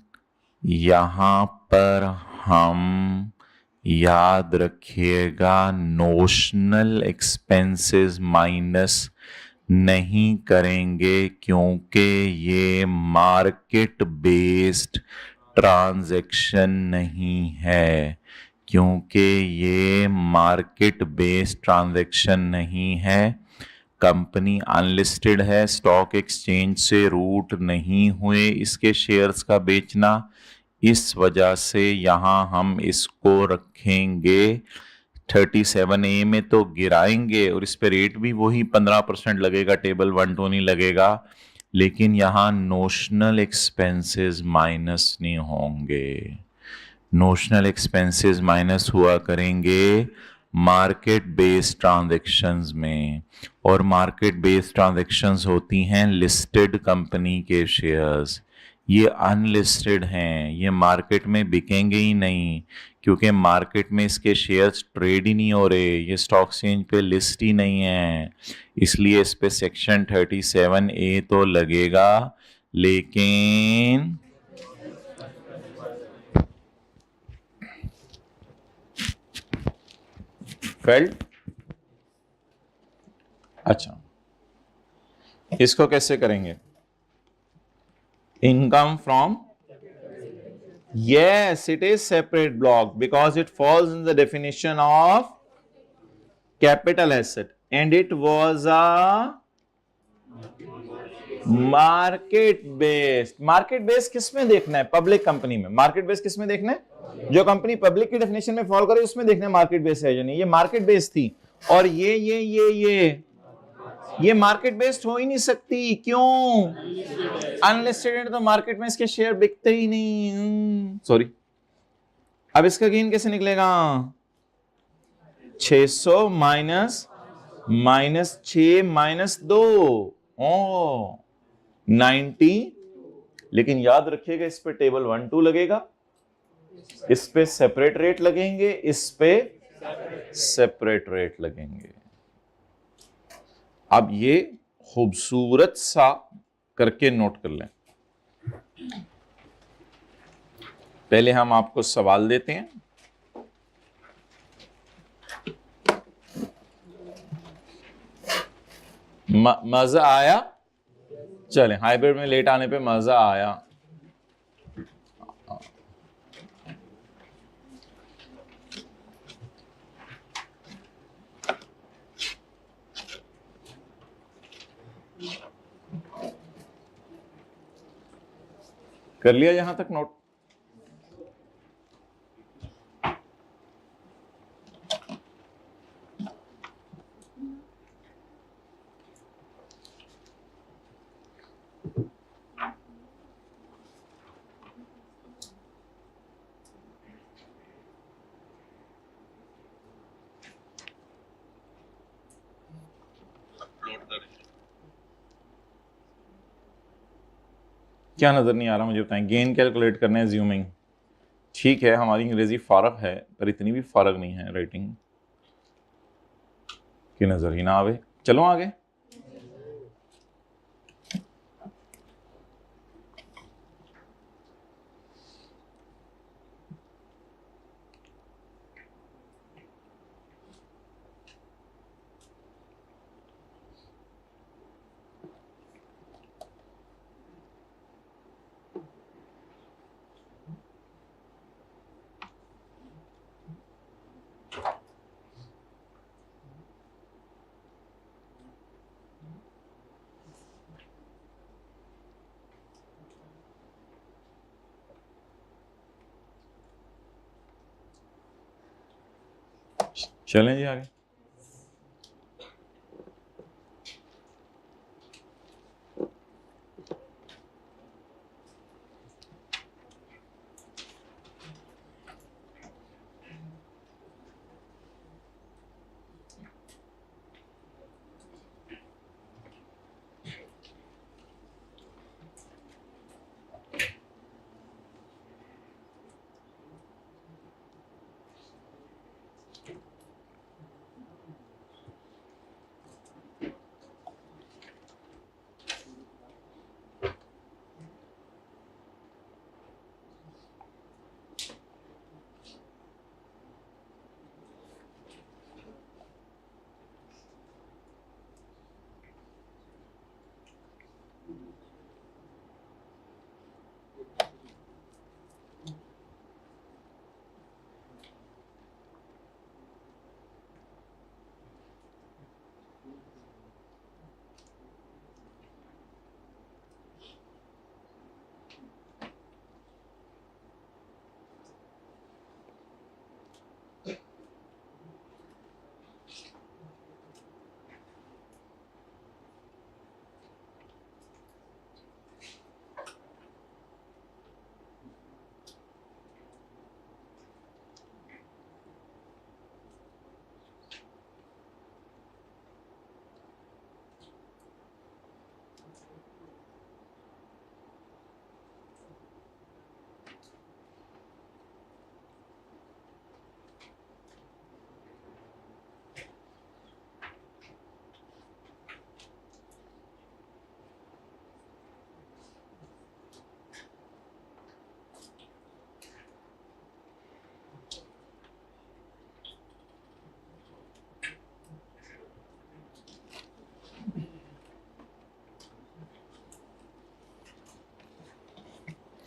यहाँ पर हम याद रखिएगा नोशनल एक्सपेंसेस माइनस नहीं करेंगे, क्योंकि ये मार्केट बेस्ड ट्रांजैक्शन नहीं है, क्योंकि ये मार्केट बेस्ड ट्रांजैक्शन नहीं है। कंपनी अनलिस्टेड है, स्टॉक एक्सचेंज से रूट नहीं हुए इसके शेयर्स का बेचना, इस वजह से यहाँ हम इसको रखेंगे 37A में, तो गिराएंगे और इस पे रेट भी वही 15% लगेगा, टेबल 1 2 नहीं लगेगा, लेकिन यहाँ नोशनल एक्सपेंसेस माइनस नहीं होंगे। नोशनल एक्सपेंसेस माइनस हुआ करेंगे मार्केट बेस्ड ट्रांजैक्शंस में, और मार्केट बेस्ड ट्रांजैक्शंस होती हैं लिस्टेड कंपनी के शेयर्स। ये अनलिस्टेड हैं, ये मार्केट में बिकेंगे ही नहीं, क्योंकि मार्केट में इसके शेयर्स ट्रेड ही नहीं हो रहे, ये स्टॉक एक्सचेंज पे लिस्ट ही नहीं है, इसलिए इस पे सेक्शन 37A तो लगेगा, लेकिन फेल्ट। अच्छा, इसको कैसे करेंगे? Income from, yes, it is separate block because it falls in the definition of capital asset and it was a market based. Market based किसमें देखना है? पब्लिक कंपनी में। मार्केट बेस्ड किसमें देखना है? जो कंपनी पब्लिक की डेफिनेशन में फॉलो करे उसमें देखना है मार्केट बेस्ड है या नहीं। ये मार्केट बेस्ड थी, और ये मार्केट बेस्ड हो ही नहीं सकती। क्यों? अनलिस्टेड तो मार्केट में इसके शेयर बिकते ही नहीं। सॉरी, अब इसका गेन कैसे निकलेगा? 600 माइनस 6 माइनस 2 90। लेकिन याद रखिएगा इस पे टेबल 1 2 लगेगा, इस पे सेपरेट रेट लगेंगे, इस पे सेपरेट रेट लगेंगे। अब ये खूबसूरत सा करके नोट कर लें। पहले हम आपको सवाल देते हैं, मजा आया? चलें, हाइब्रिड में लेट आने पे मजा आया। कर लिया यहां तक नोट? क्या नजर नहीं आ रहा मुझे बताएं? गेन कैलकुलेट करने हैं, ज़्यूमिंग। ठीक है, हमारी अंग्रेजी फारग है, पर इतनी भी फारग नहीं है राइटिंग की नजर ही ना आवे। चलो आगे। चलें जी आगे।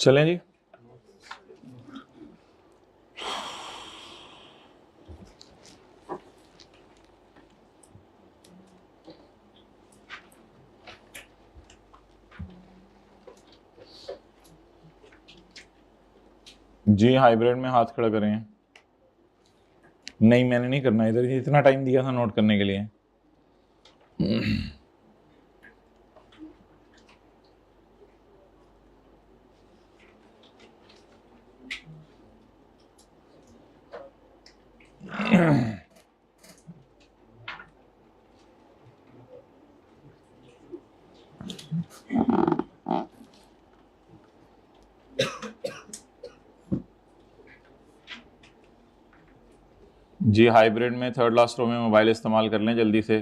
चलें जी। जी हाइब्रिड में हाथ खड़ा करें। नहीं मैंने नहीं करना, इधर इतना टाइम दिया था नोट करने के लिए। जी हाइब्रिड में थर्ड लास्ट रो में मोबाइल इस्तेमाल कर लें जल्दी से,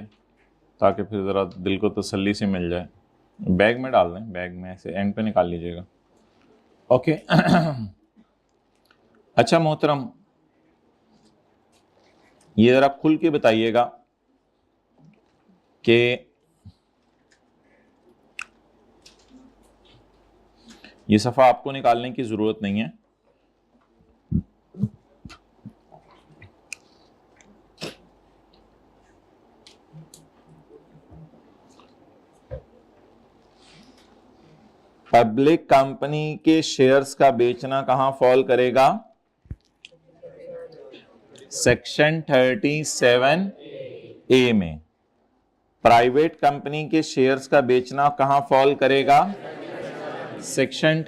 ताकि फिर ज़रा दिल को तसल्ली से मिल जाए। बैग में डाल दें, बैग में ऐसे एंड पे निकाल लीजिएगा। ओके। अच्छा मोहतरम, ये ज़रा खुल के बताइएगा कि ये सफ़ा आपको निकालने की ज़रूरत नहीं है। पब्लिक कंपनी के शेयर्स का बेचना कहां फॉल करेगा? सेक्शन 37A में। प्राइवेट कंपनी के शेयर्स का बेचना कहां फॉल करेगा? सेक्शन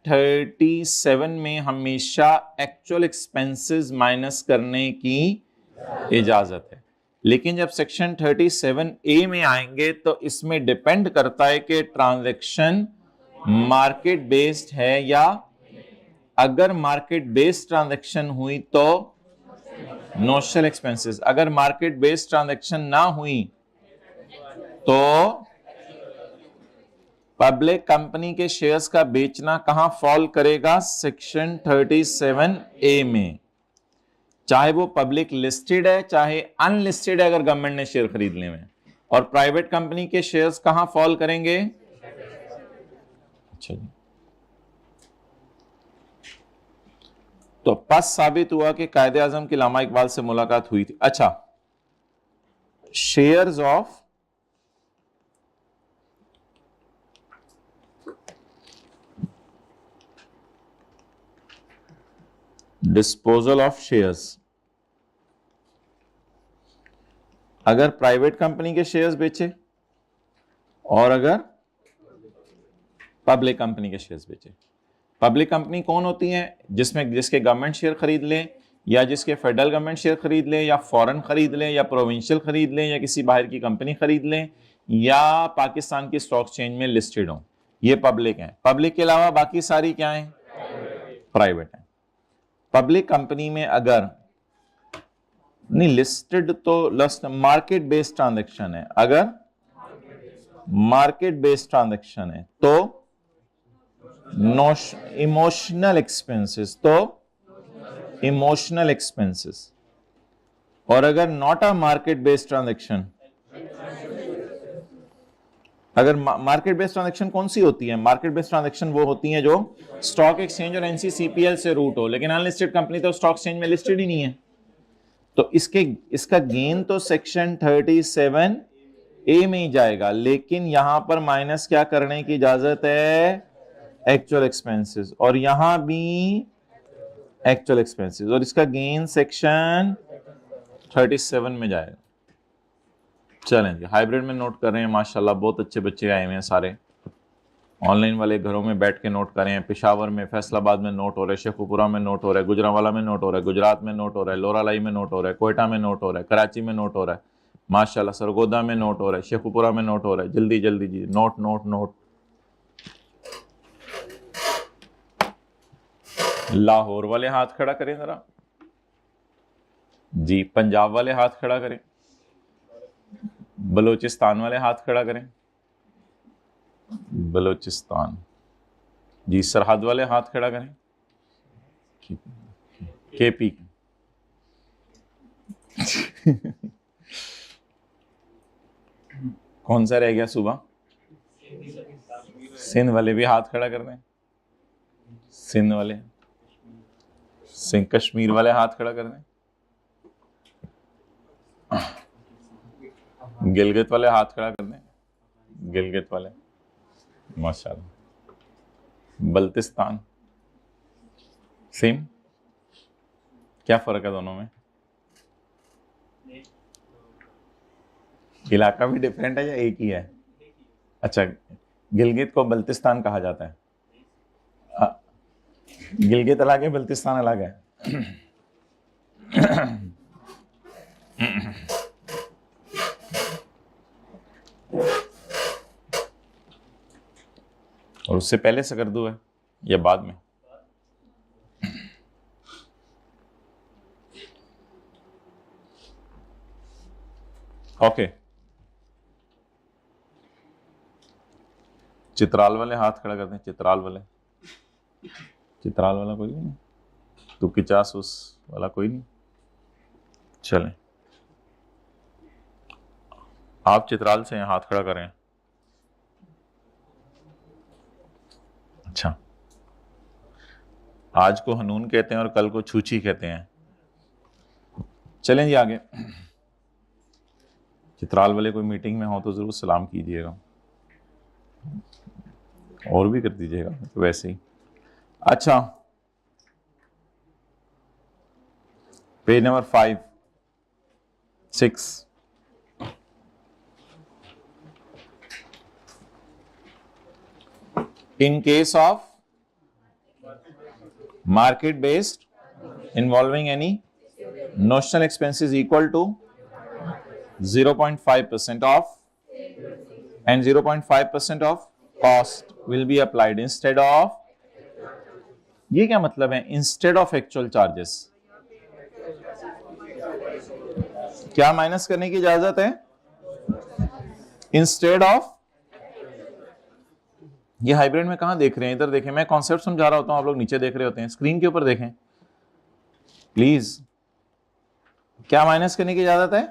37 में हमेशा एक्चुअल एक्सपेंसेस माइनस करने की इजाजत है, लेकिन जब सेक्शन 37A में आएंगे तो इसमें डिपेंड करता है कि ट्रांजैक्शन मार्केट बेस्ड है या अगर मार्केट बेस्ड ट्रांजैक्शन हुई तो नोशनल एक्सपेंसेस, अगर मार्केट बेस्ड ट्रांजैक्शन ना हुई तो पब्लिक कंपनी के शेयर्स का बेचना कहां फॉल करेगा? सेक्शन 37A में, चाहे वो पब्लिक लिस्टेड है चाहे अनलिस्टेड है, अगर गवर्नमेंट ने शेयर खरीद लिए हैं। और प्राइवेट कंपनी के शेयर्स कहां फॉल करेंगे? अच्छा जी, तो पस साबित हुआ कि कायदे आजम की अल्लामा इकबाल से मुलाकात हुई थी। अच्छा, shares of disposal of shares, अगर प्राइवेट कंपनी के शेयर्स बेचे और अगर पब्लिक कंपनी के शेयर्स बेचे। पब्लिक कंपनी कौन होती है? जिसके गवर्नमेंट शेयर खरीद ले, या जिसके फेडरल गवर्नमेंट शेयर खरीद ले, या फॉरेन खरीद ले, या प्रोविंशियल खरीद ले, या किसी बाहर की कंपनी खरीद ले, या पाकिस्तान की स्टॉक एक्सचेंज में लिस्टेड हो, ये पब्लिक है। पब्लिक के अलावा बाकी सारी क्या है? प्राइवेट है। पब्लिक कंपनी में अगर नहीं लिस्टेड तो मार्केट बेस्ड ट्रांजैक्शन है, अगर मार्केट बेस्ड ट्रांजैक्शन है तो इमोशनल एक्सपेंसेस, तो इमोशनल एक्सपेंसेस। और अगर not a market based transaction, अगर मार्केट बेस्ड ट्रांजैक्शन कौन सी होती है? मार्केट बेस्ड ट्रांजैक्शन वो होती हैं जो स्टॉक एक्सचेंज और एनसीसीपीएल से रूट हो, लेकिन अनलिस्टेड कंपनी तो स्टॉक एक्सचेंज में लिस्टेड ही नहीं है, तो इसका गेन तो सेक्शन 37A में ही जाएगा, लेकिन यहां पर माइनस क्या करने की इजाजत है? एक्चुअल एक्सपेंसेस, और यहां भी एक्चुअल एक्सपेंसेस, और इसका गेन सेक्शन 37 में जाएगा। चलें जी, हाइब्रिड में नोट कर रहे हैं। माशाल्लाह बहुत अच्छे बच्चे आए हुए हैं सारे। ऑनलाइन वाले घरों में बैठ के नोट कर रहे हैं। पेशावर में, फैसलाबाद में नोट हो रहा है, शेखुपुरा में नोट हो रहा है, गुजरांवाला में नोट हो रहा है, गुजरात में नोट हो रहा है, लोरालाई में नोट हो रहा है, कोयटा में नोट हो रहा है, कराची में नोट हो रहा है, माशाल्लाह सरगोदा में नोट हो रहा है, शेखुपुरा में नोट हो रहा है। जल्दी जल्दी जी, नोट नोट नोट। लाहौर वाले हाथ खड़ा करें जरा जी, पंजाब वाले हाथ खड़ा करें, बलूचिस्तान वाले हाथ खड़ा करें, बलूचिस्तान जी, सरहद वाले हाथ खड़ा करें, केपी। कौन सा रह गया सुबह? सिंध वाले भी हाथ खड़ा कर दें, सिंध वाले, सिंध कश्मीर वाले हाथ खड़ा कर दें, गिलगित वाले हाथ खड़ा कर दें, गिलगित वाले, माशाल्लाह। बल्तिस्तान, सेम, क्या फर्क है दोनों में? इलाका भी डिफरेंट है या एक ही है? अच्छा, गिलगित को बल्तिस्तान कहा जाता है। गिलगित अलग है, बल्तिस्तान अलग है। और उससे पहले सकरदू है या बाद में? ओके, चित्राल वाले हाथ खड़ा करते हैं, चित्राल वाले, चित्राल वाला कोई नहीं, तो 50 उस वाला कोई नहीं। चलें, आप चित्राल से हाथ खड़ा करें। अच्छा, आज को हनून कहते हैं और कल को छूची कहते हैं। चलें जी आगे। चित्राल वाले कोई मीटिंग में हो तो जरूर सलाम कीजिएगा, और भी कर दीजिएगा तो वैसे ही। अच्छा, page number 5, 6, in case of market based involving any notional expenses equal to 0.5% of and 0.5% of cost will be applied instead of, ये क्या मतलब है instead of actual charges? क्या माइनस करने की इजाजत है? इंस्टेड ऑफ, ये हाइब्रिड में कहां देख रहे हैं? इधर देखें, मैं कॉन्सेप्ट समझा रहा होता हूं, आप लोग नीचे देख रहे होते हैं, स्क्रीन के ऊपर देखें प्लीज। क्या माइनस करने की इजाजत है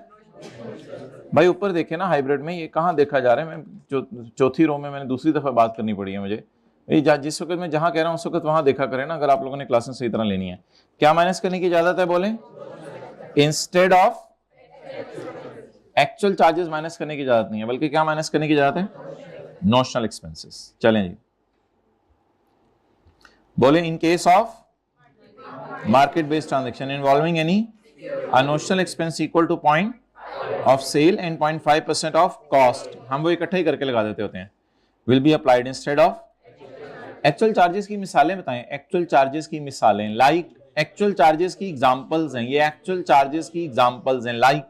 भाई? ऊपर देखें ना, हाइब्रिड में ये कहां देखा जा रहा है? मैं चौथी रो में, मैंने दूसरी दफा बात करनी पड़ी है मुझे। जिस वक्त मैं जहां कह रहा हूं उस वक्त वहां देखा करें ना, अगर आप लोगों ने क्लासेस सही तरह लेनी है। क्या माइनस करने की इजाजत है? बोले, instead of actual charges minus करने की इजाजत नहीं है, बल्कि क्या माइनस करने की इजाजत है? Notional expenses. चलें जी, बोले in case of market based transaction involving any a notional expense equal to point of sale and 0.5% of cost, हम वो इकट्ठे ही करके लगा देते होते हैं, will be applied instead of actual charges. की मिसालें बताएं, एक्चुअल चार्जेस की मिसालें, लाइक एक्चुअल चार्जेस की एग्जांपल्स हैं, ये एक्चुअल चार्जेस की एग्जांपल्स हैं, लाइक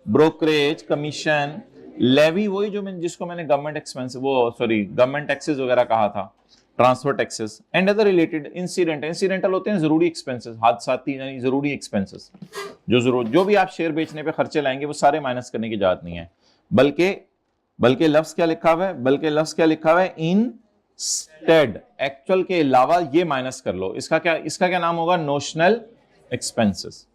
ब्रोकरेज, कमीशन, लेवी, वही जो जिसको मैंने गवर्नमेंट एक्सपेंस, वो सॉरी गवर्नमेंट टैक्सेस वगैरह कहा था, transfer taxes and other related incident, incidental होते हैं जरूरी एक्सपेंसेस, हादसाती यानी जरूरी एक्सपेंसेस, जो भी आप शेयर बेचने पे खर्चे लाएंगे वो सारे माइनस करने की इजाजत नहीं है, बल्कि लफ्ज क्या लिखा हुआ है? बल्कि लफ्ज क्या लिखा हुआ है? इंस्टेड, एक्चुअल के अलावा ये माइनस कर लो। इसका क्या नाम होगा? Notional expenses.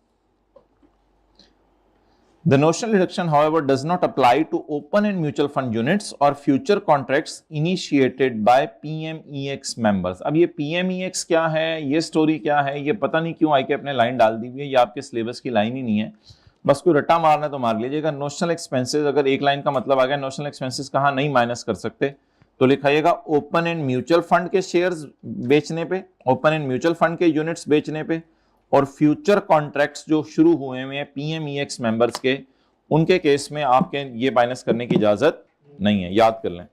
The notional reduction, however, does not apply to open and mutual fund units or future contracts initiated by PMEX members. अब ये PMEX क्या है, ये स्टोरी क्या है, ये पता नहीं क्यों आई के अपने लाइन डाल दी हुई है, ये आपके सिलेबस की लाइन ही नहीं है, बस कोई रट्टा मारना है तो मार लीजिएगा। नोशनल एक्सपेंसेस, अगर एक लाइन का मतलब आ गया नोशनल एक्सपेंसेस कहाँ नहीं माइनस कर सकते, तो लिखाइएगा ओपन एंड म्यूचुअल फंड के शेयर्स बेचने पे, ओपन एंड म्यूचुअल फंड के यूनिट्स बेचने पे, और फ्यूचर कॉन्ट्रैक्ट्स जो शुरू हुए हैं PMEX मेंबर्स के, उनके केस में आपके ये माइनस करने की इजाजत नहीं है, याद कर लें।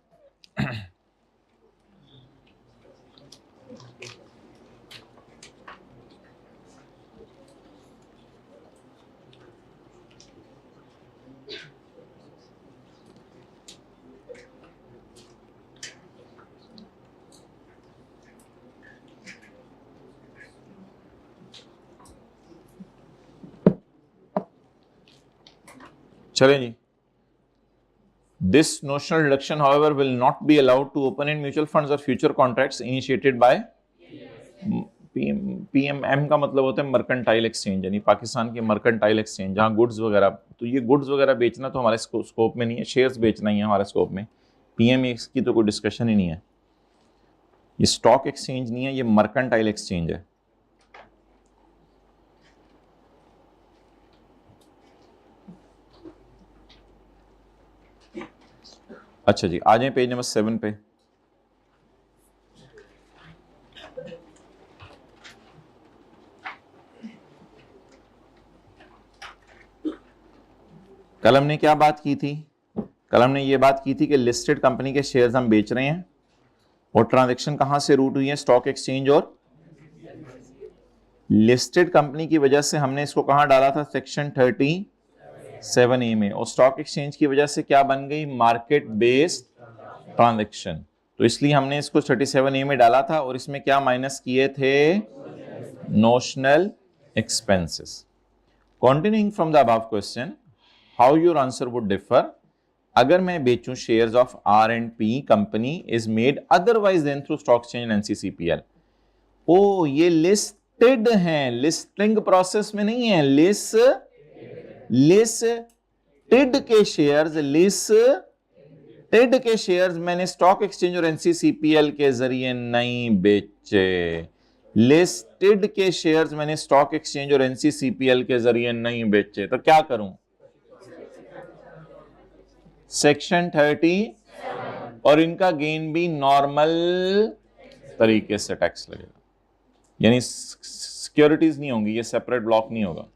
चलें जी, this notional reduction however will not be allowed to open in mutual funds or future contracts initiated by PMM का मतलब होता है मर्केंटाइल एक्सचेंज, यानी पाकिस्तान की मर्केंटाइल एक्सचेंज, जहां गुड्स वगैरह, तो ये गुड्स वगैरह बेचना तो हमारे स्कोप में नहीं है, शेयर्स बेचना ही है हमारे स्कोप में, PMEX की तो कोई डिस्कशन ही नहीं है। ये स्टॉक एक्सचेंज नहीं है, ये मर्केंटाइल एक्सचेंज है। अच्छा जी, आ जाए पेज नंबर 7 पे। कल हमने क्या बात की थी? कल हमने ये बात की थी कि लिस्टेड कंपनी के शेयर्स हम बेच रहे हैं और ट्रांजैक्शन कहां से रूट हुई है? स्टॉक एक्सचेंज और लिस्टेड कंपनी की वजह से हमने इसको कहां डाला था? सेक्शन 37A में। और स्टॉक एक्सचेंज की वजह से क्या बन गई? Market based transaction. तो इसलिए हमने इसको 37A में डाला था और इसमें क्या माइनस किए थे? Notional expenses. Continuing from the above question, how your answer would differ? अगर मैं बेचूं shares of R&P company is made otherwise than through stock exchange and NCCPL। ओ, ये लिस्टेड हैं, लिस्टिंग प्रोसेस में नहीं है। लिस्टेड के शेयर्स मैंने स्टॉक एक्सचेंज और NCCPL के जरिए नहीं बेचे। लिस्टेड के शेयर्स मैंने स्टॉक एक्सचेंज और NCCPL के जरिए नहीं बेचे, तो क्या करूं? सेक्शन 30 और इनका गेन भी नॉर्मल तरीके से टैक्स लगेगा, यानी सिक्योरिटीज नहीं होंगी, ये सेपरेट ब्लॉक नहीं होगा।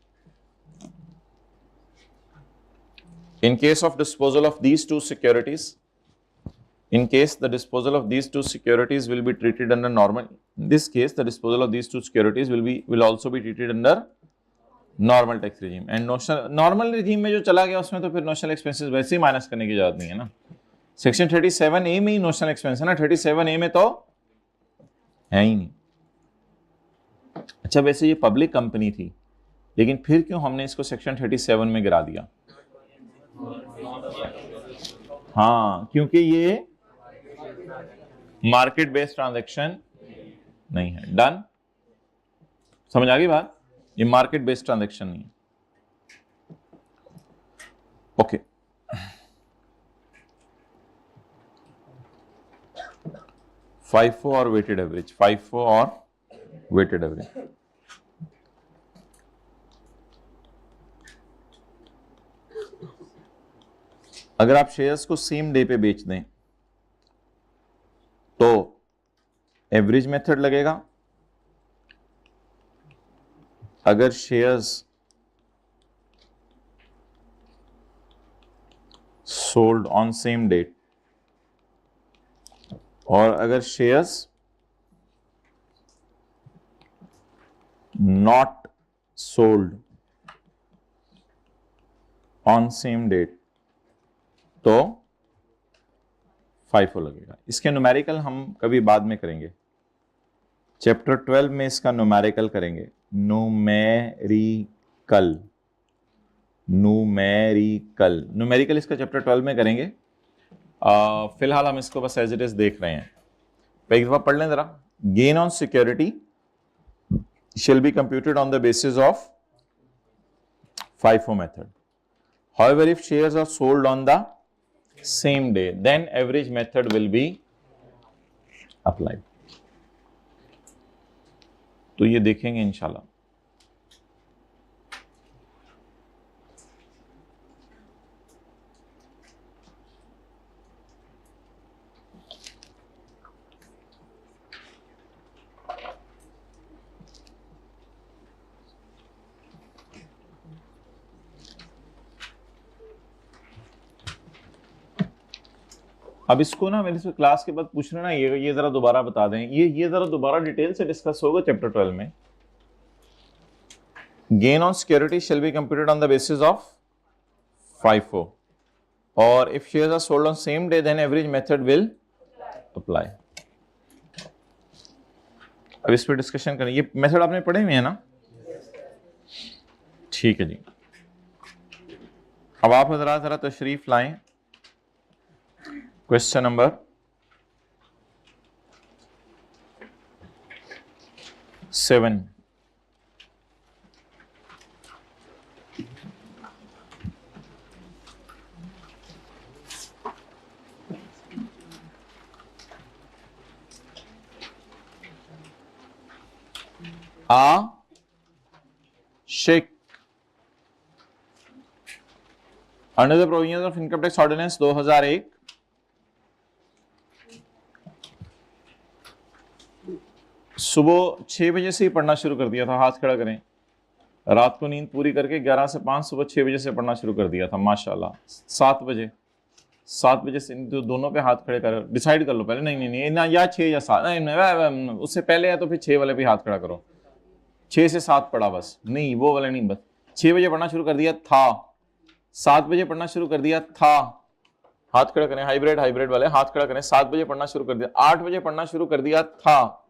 इन case of disposal of these two securities, in case the disposal of these two securities will be treated under normal, in this case the disposal of these two securities will also be treated under normal tax regime. And normal regime में जो चला गया उसमें तो फिर नोशनल एक्सपेंसेस वैसे ही माइनस करने की जरूरत नहीं है ना। सेक्शन 37A में ही नोशनल एक्सपेंस है ना, 37A में तो है ही नहीं। अच्छा, वैसे ये पब्लिक कंपनी थी, लेकिन फिर क्यों हमने इसको सेक्शन 37 में गिरा दिया? हाँ, क्योंकि ये मार्केट बेस्ड ट्रांजैक्शन नहीं है। डन, समझ आ गई बात? ये मार्केट बेस्ड ट्रांजैक्शन नहीं है। ओके, FIFO और वेटेड एवरेज, FIFO और वेटेड एवरेज। अगर आप शेयर्स को सेम डे पे बेच दें तो एवरेज मेथड लगेगा। अगर shares sold on same date और अगर shares not sold on same date तो FIFO लगेगा। इसके न्यूमेरिकल हम कभी बाद में करेंगे, चैप्टर 12 में इसका न्यूमेरिकल करेंगे। न्यूमेरिकल इसका चैप्टर 12 में करेंगे। फिलहाल हम इसको बस एज इट इज देख रहे हैं। एक दफा पढ़ लें जरा। Gain on security shall be computed on the basis of FIFO method. However, if shares are sold on the same day, then average method will be applied. तो ये देखेंगे इंशाल्लाह। अब इसको ना मेरे से क्लास के बाद पूछ रहे ना, ये जरा दोबारा बता दें, ये जरा दोबारा डिटेल से डिस्कस होगा चैप्टर 12 में। Gain on security shall be computed on the basis of FIFO और if shares are sold on same day then average method will apply. अब इस पर डिस्कशन करें। ये मेथड आपने पढ़े हुए हैं ना? ठीक है जी। अब आप हजरात जरा तशरीफ लाएं question number 7। Ashiq under the provisions of income tax ordinance 2001 सुबह 6 बजे से ही पढ़ना शुरू कर दिया था, हाथ खड़ा करें। रात को नींद पूरी करके 11 से 5 सुबह 6 बजे से पढ़ना शुरू कर दिया था माशाल्लाह। 7 बजे से दोनों पे हाथ खड़े कर डिसाइड कर लो पहले, नहीं ना या 6 या 7, नहीं उससे पहले है तो फिर 6 वाले पे हाथ खड़ा करो। 6 से 7 पढ़ा बस, नहीं वो वाले नहीं, बस 6 बजे पढ़ना शुरू कर दिया था, 7 बजे पढ़ना शुरू कर दिया था, हाथ खड़ा करें, हाइब्रिड वाले हाथ खड़ा करें। 7 बजे पढ़ना शुरू कर दिया, 8 बजे पढ़ना शुरू कर दिया था,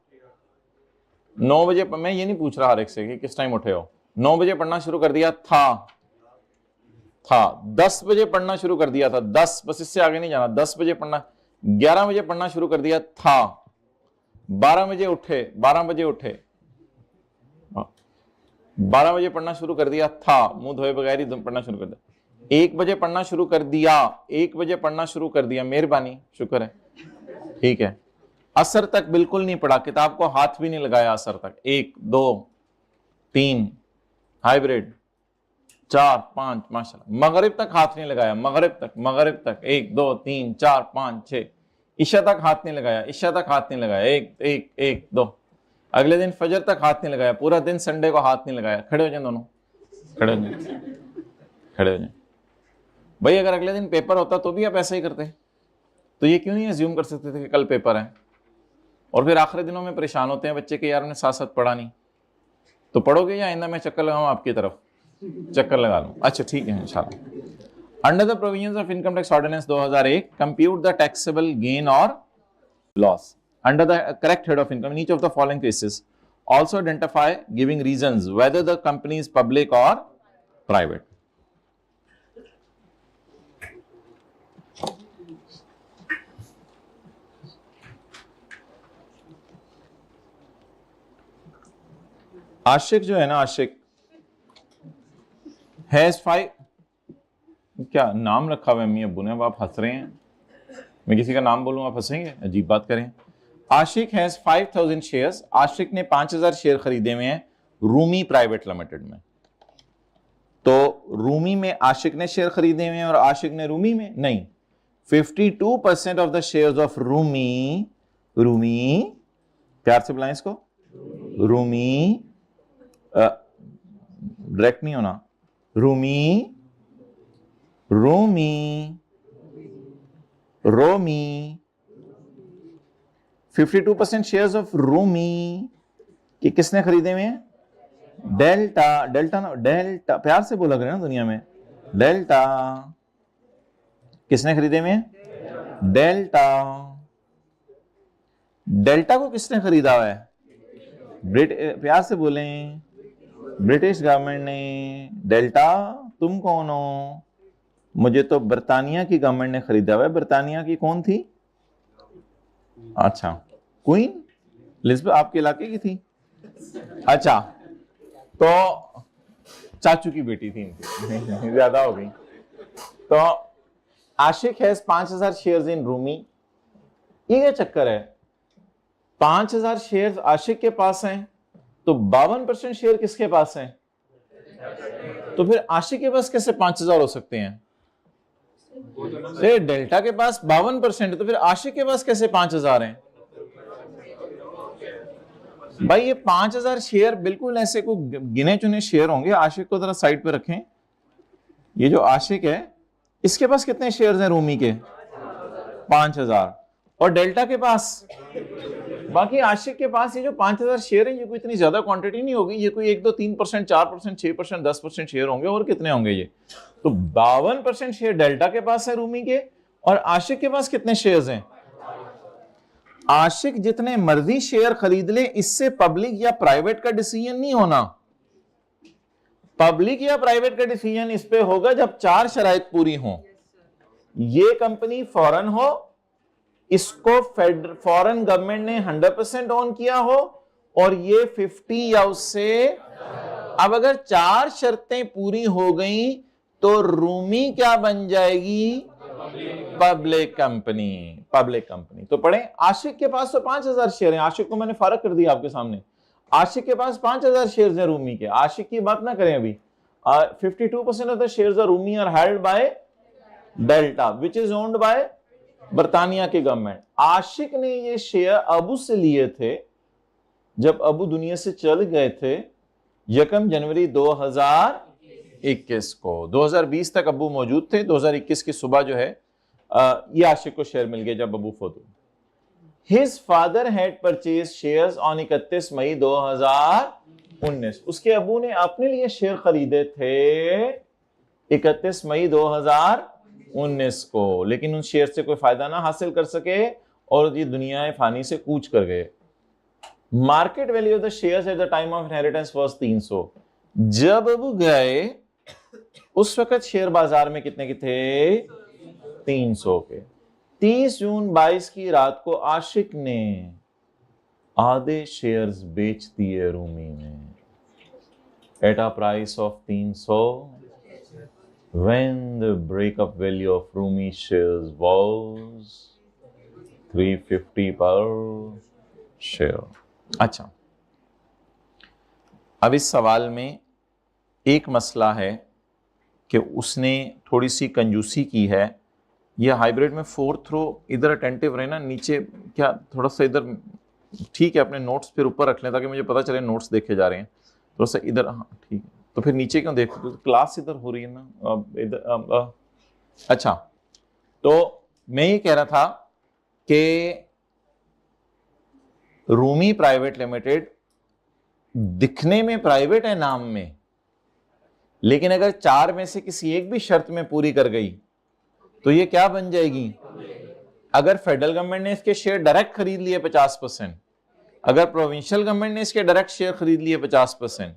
9 बजे, मैं ये नहीं पूछ रहा हर एक से कि किस टाइम उठे हो, 9 बजे पढ़ना शुरू कर दिया था, 10 बजे पढ़ना शुरू कर दिया था, 10 बस इससे आगे नहीं जाना, 10 बजे पढ़ना, 11 बजे पढ़ना शुरू कर दिया था, 12 बजे उठे, 12 बजे पढ़ना शुरू कर दिया था, मुंह धोए बगैर ही पढ़ना शुरू कर दिया, 1 बजे पढ़ना शुरू कर दिया, 1 बजे पढ़ना शुरू कर दिया, मेहरबानी शुक्र है, ठीक है। असर तक बिल्कुल नहीं पढ़ा, किताब को हाथ भी नहीं लगाया असर तक, 1 2 3 हाइब्रिड 4 5 माशाल्लाह, मगरिब तक हाथ नहीं लगाया, मगरिब तक 1 2 3 4 5 6, ईशा तक हाथ नहीं लगाया, ईशा तक हाथ नहीं लगाया, 1 2, अगले दिन फजर तक हाथ नहीं लगाया, पूरा दिन संडे को हाथ नहीं लगाया। खड़े हो जाए दोनों, खड़े हो जाए भाई। अगर अगले दिन पेपर होता तो भी आप ऐसा ही करते, तो ये क्यों नहीं अज्यूम कर सकते थे कि कल पेपर है, और फिर आखिरी दिनों में परेशान होते हैं बच्चे के, यार उन्हें साथ साथ पढ़ा नहीं। तो पढ़ोगे या आइंदा मैं चक्कर लगाऊं आपकी तरफ, चक्कर लगा लूं? अच्छा ठीक है इंशाल्लाह। Under the provisions of income tax ordinance 2001 compute the taxable gain और loss under the correct head of income in each of the following cases. Also identify giving reasons whether the company is public or private. आशिक जो है ना, आशिक हैज 5, क्या नाम रखा हुआ है अम्मी अब्बू ने, अब आप हंस रहे हैं, मैं किसी का नाम बोलूं आप हंसेंगे, अजीब बात करें। आशिक हैज 5000 शेयर्स, आशिक ने 5000 शेयर खरीदे हुए हैं रूमी प्राइवेट लिमिटेड में। तो रूमी में आशिक ने शेयर खरीदे हुए हैं और आशिक ने रूमी में नहीं। 52% of the shares of Rumi, प्यार से बुलाएं इसको, रूमी, डायरेक्ट नहीं होना, रूमी 52% शेयर्स ऑफ रूमी कि किसने खरीदे हुए हैं? डेल्टा प्यार से बोला करें ना दुनिया में, डेल्टा किसने खरीदे हुए हैं? डेल्टा को किसने खरीदा हुआ है? प्यार से बोलें, ब्रिटिश गवर्नमेंट ने। डेल्टा तुम कौन हो? मुझे तो बर्तानिया की गवर्नमेंट ने खरीदा हुआ है। बर्तानिया की कौन थी? अच्छा क्वीन एलिजाबेथ आपके इलाके की थी? अच्छा तो चाचू की बेटी थी, ज्यादा हो गई। तो आशिक हैज 5000 शेयर्स इन रूमी। ये क्या चक्कर है? 5000 शेयर्स आशिक के पास हैं, तो 52% शेयर किसके पास हैं? तो फिर आशिक के पास कैसे 5000 हो सकते हैं? डेल्टा के पास 52% है, तो फिर आशिक के पास कैसे 5000 हैं? भाई ये 5000 शेयर बिल्कुल ऐसे को गिने चुने शेयर होंगे। आशिक को जरा साइड पे रखें। ये जो आशिक है इसके पास कितने शेयर्स हैं रूमी के? 5000। और डेल्टा के पास, बाकी आशिक के पास ये जो 5000 शेयर हैं ये कोई इतनी ज्यादा क्वांटिटी नहीं होगी। ये कोई 1 2 3% 4% 6% 10% शेयर होंगे। और कितने होंगे ये? तो 52% शेयर डेल्टा के पास है रूमी के, और आशिक के पास कितने शेयर्स हैं? आशिक जितने मर्जी शेयर खरीद ले, इससे पब्लिक या प्राइवेट का डिसीजन नहीं होना। पब्लिक या प्राइवेट का डिसीजन इस पे होगा जब 4 शराइत पूरी हों। ये कंपनी फॉरेन हो, इसको फॉरेन गवर्नमेंट ने 100% ओन किया हो, और ये 50 या उससे। अब अगर 4 शर्तें पूरी हो गई तो रूमी क्या बन जाएगी? Public company. तो पढ़े, आशिक के पास तो 5000 शेयर हैं। आशिक को मैंने फारग कर दिया आपके सामने। आशिक के पास 5,000 शेयर्स हैं रूमी के। आशिक की बात ना करें अभी। 52% ऑफ द शेयर्स आर रूमी are held by Delta which is owned by बर्तानिया की गवर्नमेंट। आशिक ने ये शेयर अबू से लिए थे जब अबू दुनिया से चल गए थे 1 जनवरी 2021 को। 2020 तक अबू मौजूद थे, 2021 की सुबह जो है ये आशिक को शेयर मिल गए जब अबू फौत हुए। His father had purchase shares on 31 मई 2019। उसके अबू ने अपने लिए शेयर खरीदे थे 31 मई 2019 को, लेकिन उन शेयर से कोई फायदा ना हासिल कर सके और ये दुनिया फानी से कूच कर गए। Market value of the shares at the time of inheritance was 300। जब अबू गए उस वक्त शेयर बाजार में कितने के थे? 300 के। 30 जून 22 की रात को आशिक ने आधे शेयर्स बेच दिए रूमी में at a price of 300 when the breakup value of Rumi shares was 350 per share। अच्छा, अब इस सवाल में एक मसला है कि उसने थोड़ी सी कंजूसी की है। यह हाइब्रिड में 4th रो इधर अटेंटिव रहे ना, नीचे क्या थोड़ा सा इधर, ठीक है अपने नोट्स फिर ऊपर रख लें ताकि मुझे पता चले नोट्स देखे जा रहे हैं। थोड़ा सा इधर, हाँ ठीक है, तो फिर नीचे क्यों देख, तो क्लास इधर हो रही है ना इधर। अच्छा, तो मैं ये कह रहा था कि रूमी प्राइवेट लिमिटेड दिखने में प्राइवेट है नाम में, लेकिन अगर 4 में से किसी एक भी शर्त में पूरी कर गई तो ये क्या बन जाएगी? अगर फेडरल गवर्नमेंट ने इसके शेयर डायरेक्ट खरीद लिए 50%, अगर प्रोविंशियल गवर्नमेंट ने इसके डायरेक्ट शेयर खरीद लिए 50%,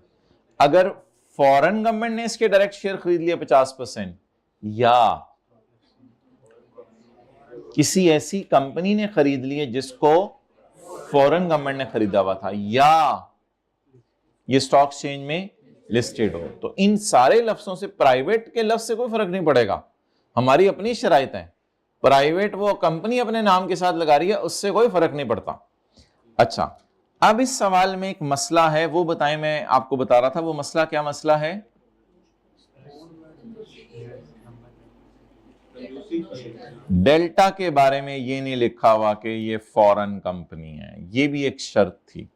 अगर फॉरेन गवर्नमेंट ने इसके डायरेक्ट शेयर खरीद लिए 50%, या किसी ऐसी कंपनी ने खरीद लिए जिसको फॉरेन गवर्नमेंट ने खरीदा हुआ था, या ये स्टॉक एक्सचेंज में लिस्टेड हो, तो इन सारे लफ्जों से प्राइवेट के लफ्ज से कोई फर्क नहीं पड़ेगा। हमारी अपनी शराइत है, प्राइवेट वो कंपनी अपने नाम के साथ लगा रही है, उससे कोई फर्क नहीं पड़ता। अच्छा, अब इस सवाल में एक मसला है, वो बताएं, मैं आपको बता रहा था वो मसला क्या मसला है? डेल्टा के बारे में ये नहीं लिखा हुआ कि ये फॉरेन कंपनी है। ये भी एक शर्त थी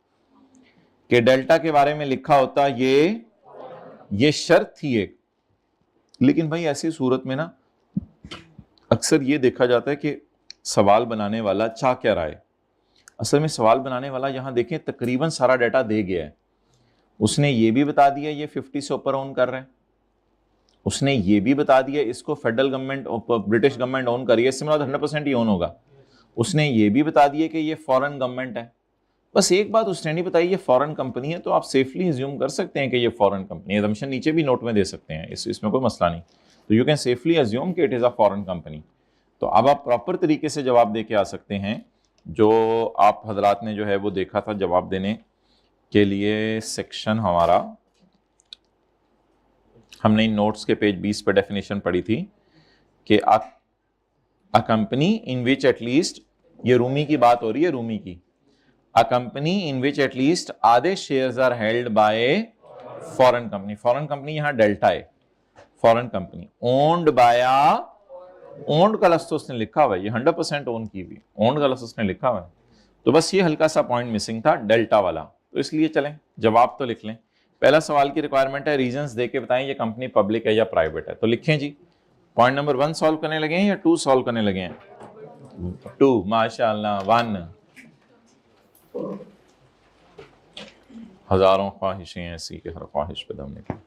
कि डेल्टा के बारे में लिखा होता, ये शर्त थी एक। लेकिन भाई ऐसी सूरत में ना अक्सर ये देखा जाता है कि सवाल बनाने वाला चाह क्या रहा है। असल में सवाल बनाने वाला यहां देखें तकरीबन सारा डाटा दे गया है। उसने ये भी बता दिया ये 50 से ऊपर ओन कर रहे हैं, उसने ये भी बता दिया इसको federal government British government own करिए, इससे मतलब 100% ही ओन होगा। उसने ये भी बता दिया कि ये फॉरेन गवर्नमेंट है। बस एक बात उसने नहीं बताई ये फॉरेन कंपनी है, तो आप सेफली अज्यूम कर सकते हैं कि ये फॉरेन कंपनी है। असम्पशन नीचे भी नोट में दे सकते हैं, इसमें कोई मसला नहीं। तो यू कैन सेफली अज्यूम कि it is a foreign company. तो अब आप प्रॉपर तरीके से जवाब दे के आ सकते हैं, जो आप हजरात ने जो है वो देखा था जवाब देने के लिए सेक्शन हमारा, हमने इन नोट्स के पेज 20 पर डेफिनेशन पढ़ी थी कि अ कंपनी इन विच एटलीस्ट, ये रूमी की बात हो रही है, रूमी की, a company in which at least आधे shares are held by foreign company. Foreign company यहां डेल्टा है, foreign company owned by, owned का लफ्ज तो उसने लिखा हुआ है, ये 100% ओन की हुई, ओन्ड का लफ्ज उसने लिखा हुआ है। तो बस ये हल्का सा पॉइंट मिसिंग था डेल्टा वाला, तो इसलिए चलें जवाब तो लिख लें। पहला सवाल की रिक्वायरमेंट है रीजंस दे के बताएं ये कंपनी पब्लिक है या प्राइवेट है। तो लिखें जी, पॉइंट नंबर 1 सॉल्व करने लगे हैं या 2 सॉल्व करने लगे हैं? 2, माशाअल्लाह। 1, हजारों ख्वाहिशें ऐसी कि हर ख्वाहिश पे दम निकले।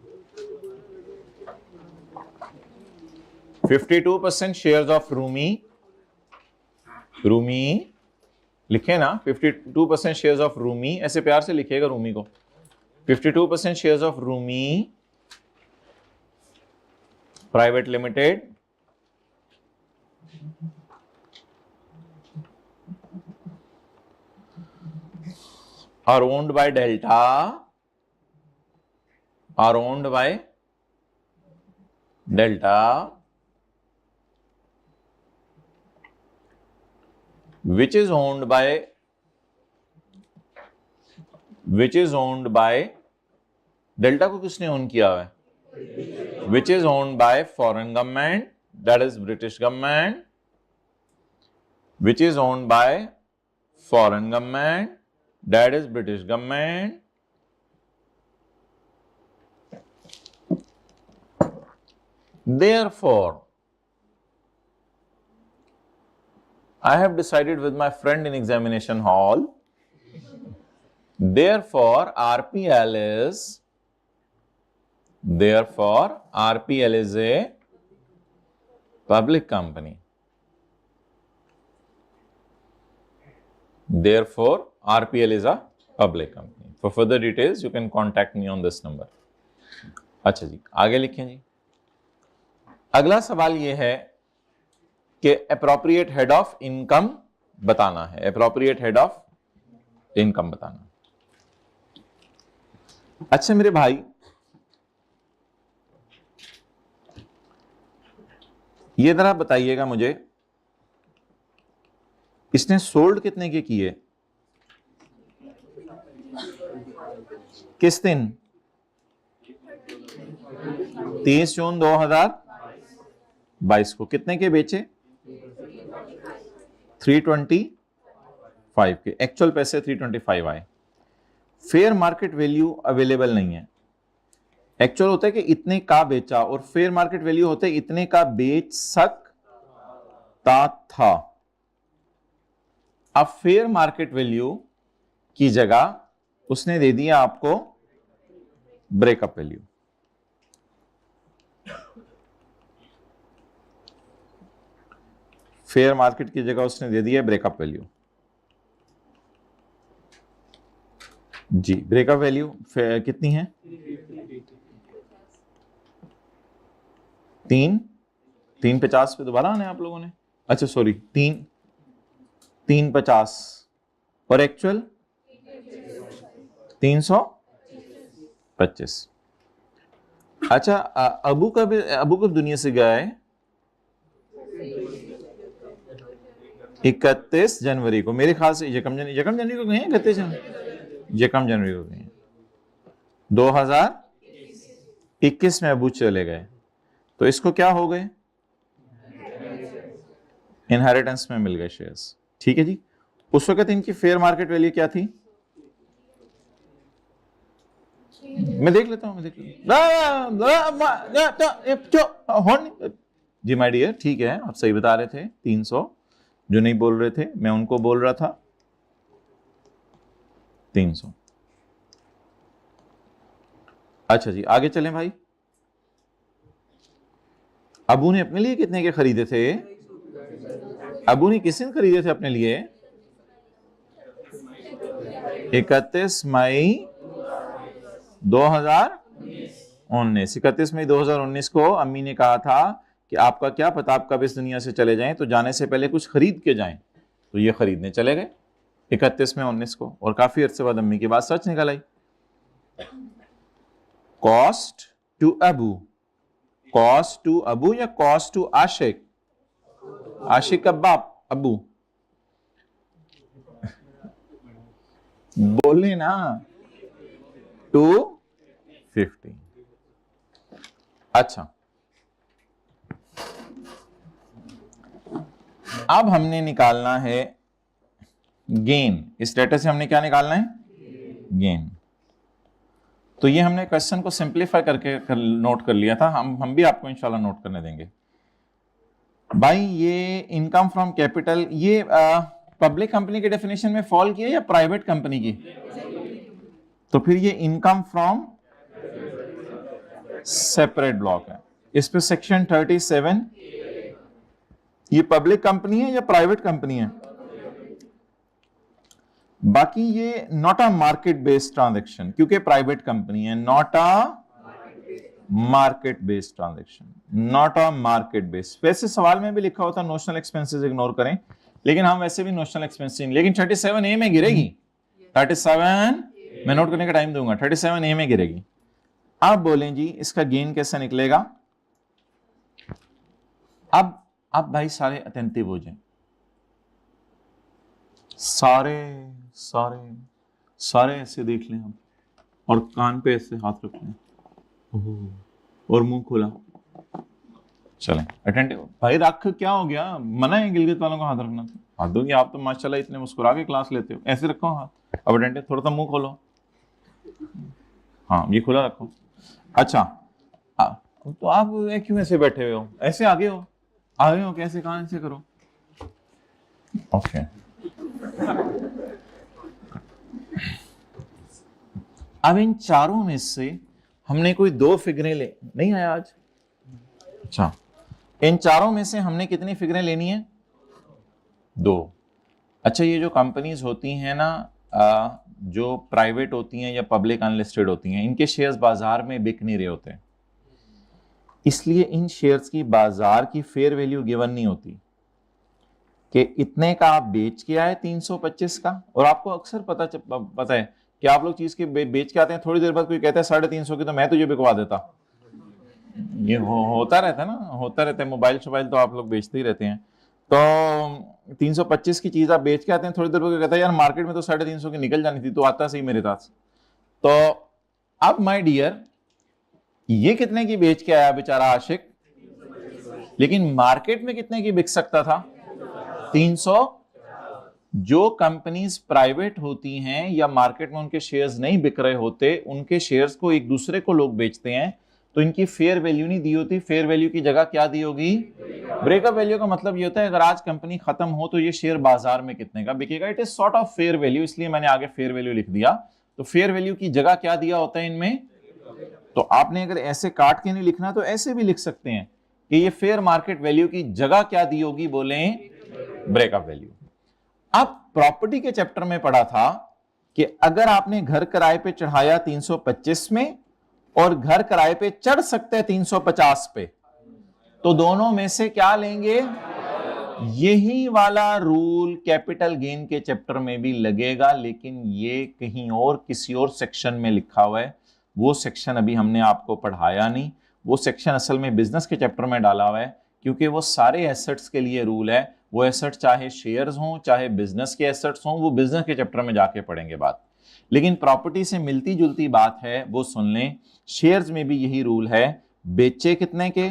52% शेयर्स ऑफ रूमी, रूमी लिखे ना, 52% शेयर्स ऑफ रूमी, ऐसे प्यार से लिखिएगा रूमी को। 52% shares of Rumi private limited are owned by Delta, are owned by Delta, which is owned by which is owned bye, delta को किसने ओन किया हुआ है? विच is owned bye foreign government, that is British government, which is owned bye foreign government, that is British government, therefore I have decided with my friend in examination hall, therefore RPL is a public company. Therefore RPL is a public company. For further details you can contact me on this number. अच्छा जी, आगे लिखें जी। अगला सवाल यह है कि एप्रोप्रिएट हेड ऑफ इनकम बताना है। एप्रोप्रिएट हेड ऑफ इनकम बताना। अच्छा मेरे भाई, ये जरा बताइएगा मुझे, इसने सोल्ड कितने के किए? किस दिन? 30 जून 2022 को। कितने के बेचे? 325 के। एक्चुअल पैसे 325 आए। फेयर मार्केट वैल्यू अवेलेबल नहीं है। एक्चुअल होता है कि इतने का बेचा, और फेयर मार्केट वैल्यू होता है इतने का बेच सकता था। अब फेयर मार्केट वैल्यू की जगह उसने दे दिया आपको ब्रेकअप वैल्यू। फेयर मार्केट की जगह उसने दे दिया ब्रेकअप वैल्यू। जी, ब्रेकअप वैल्यू कितनी है? 350 पे दोबारा आने आप लोगों ने। अच्छा सॉरी, 350 और एक्चुअल 325। अच्छा, अबू कब दुनिया से गया है? 31 जनवरी को। मेरे ख्याल से यकम जनवरी को गए हैं। 31 जनवरी, यकम जनवरी को गए हैं। 2021 में अबू चले गए, तो इसको क्या हो गए? इनहेरिटेंस में मिल गए शेयर्स। ठीक है जी। उस वक्त इनकी फेयर मार्केट वैल्यू क्या थी? मैं देख लेता हूं, जी माय डियर, ठीक है, आप सही बता रहे थे। 300 जो नहीं बोल रहे थे, मैं उनको बोल रहा था 300। अच्छा जी, आगे चलें भाई। अबू ने अपने लिए कितने के खरीदे थे? अबू ने किस दिन खरीदे थे अपने लिए? 31 मई 2019। 31 मई 2019 को अम्मी ने कहा था कि आपका क्या पता आप कब इस दुनिया से चले जाएं, तो जाने से पहले कुछ खरीद के जाएं। तो ये खरीदने चले गए 31 में 19 को, और काफी अर्से बाद अम्मी की बात सच निकल आई। कॉस्ट टू अबू, कॉस्ट टू अबू या कॉस्ट टू आशिक? आशिक का बाप अबू, बोले ना 250। अच्छा, अब हमने निकालना है गेन। इस डेटा से हमने क्या निकालना है? गेन। तो ये हमने क्वेश्चन को सिंप्लीफाई करके नोट कर लिया था। हम भी आपको इंशाल्लाह नोट करने देंगे भाई। ये इनकम फ्रॉम कैपिटल, ये पब्लिक कंपनी के डेफिनेशन में फॉल किया या प्राइवेट कंपनी की? तो फिर ये इनकम फ्रॉम सेपरेट ब्लॉक है। इस पे सेक्शन 37, ये पब्लिक कंपनी है या प्राइवेट कंपनी है? बाकी ये not a market based transaction, क्योंकि प्राइवेट कंपनी है। Not a market based transaction, not a market based. वैसे सवाल में भी लिखा होता नोशनल एक्सपेंसेस, इग्नोर करें, लेकिन हम वैसे भी नोशनल एक्सपेंसेस, लेकिन 37A में गिरेगी। 37 मैं नोट करने का टाइम दूंगा, 37A में गिरेगी। आप बोलें जी इसका गेन कैसे निकलेगा? अब भाई सारे अटेंटिव हो जाएं, सारे सारे ऐसे देख लें हम, और कान पे ऐसे हाथ रख लें, और मुंह खोला। चलें अटेंटिव। भाई रख, क्या हो गया? मना है गिलगित वालों को हाथ रखना? हाथ दोगे आप तो माशाल्लाह इतने मुस्कुरा के क्लास लेते हो। ऐसे रखो हाथ। अब अटेंटिव, थोड़ा सा मुंह खोलो। हाँ ये खुला रखो। अच्छा तो आप क्यों ऐसे बैठे हुए हो? ऐसे आगे हो, आगे हो, कैसे कहां ऐसे करो। ओके अब इन चारों में से हमने कोई दो फिगरें ले, नहीं आया आज? अच्छा, इन चारों में से हमने कितनी फिगरें लेनी है? दो। अच्छा, ये जो कंपनीज होती हैं ना, जो प्राइवेट होती हैं या पब्लिक अनलिस्टेड होती हैं, इनके शेयर्स बाजार में बिक नहीं रहे होते, इसलिए इन शेयर्स की बाजार की फेयर वैल्यू गिवन नहीं होती कि इतने का आप बेच के आए 325 का। और आपको अक्सर पता है कि आप लोग चीज के बेच के आते हैं, थोड़ी देर बाद कोई कहता है 350 की, तो मैं तुझे बिकवा देता। ये होता रहता है ना, होता रहता है। मोबाइल तो आप लोग बेचते ही रहते हैं। तो 325 की चीज आप बेच के आते हैं, थोड़ी देर बाद कहता है यार मार्केट में तो 350 की निकल जानी थी, तो आता सही मेरे पास। तो अब माय डियर, ये कितने की बेच के आया बेचारा आशिक, लेकिन मार्केट में कितने की बिक सकता था? 300। जो कंपनीज प्राइवेट होती हैं या मार्केट में उनके शेयर्स नहीं बिक रहे होते, उनके शेयर्स को एक दूसरे को लोग बेचते हैं, तो इनकी फेयर वैल्यू नहीं दी होती। फेयर वैल्यू की जगह क्या दी होगी? ब्रेकअप वैल्यू का मतलब ये होता है अगर आज कंपनी खत्म हो तो ये शेयर बाजार में कितने का बिकेगा। It is sort of fair value, इसलिए मैंने आगे फेयर वैल्यू लिख दिया। तो फेयर वैल्यू की जगह क्या दिया होता है इनमें? तो आपने अगर ऐसे काट के नहीं लिखना तो ऐसे भी लिख सकते हैं कि ये फेयर मार्केट वैल्यू की जगह क्या दी होगी? बोले ब्रेकअप वैल्यू। अब प्रॉपर्टी के चैप्टर में पढ़ा था कि अगर आपने घर किराए पे चढ़ाया 325 में और घर किराए पे चढ़ सकते हैं 350 पे, तो दोनों में से क्या लेंगे? यही वाला रूल कैपिटल गेन के चैप्टर में भी लगेगा, लेकिन ये कहीं और किसी और सेक्शन में लिखा हुआ है। वो सेक्शन अभी हमने आपको पढ़ाया नहीं। वो सेक्शन असल में बिजनेस के चैप्टर में डाला हुआ है, क्योंकि वो सारे एसेट्स के लिए रूल है। वो एसेट चाहे शेयर्स हों चाहे बिजनेस के एसेट्स हों, वो बिजनेस के चैप्टर में जाके पढ़ेंगे बात। लेकिन प्रॉपर्टी से मिलती जुलती बात है, वो सुन लें। शेयर्स में भी यही रूल है, बेचे कितने के?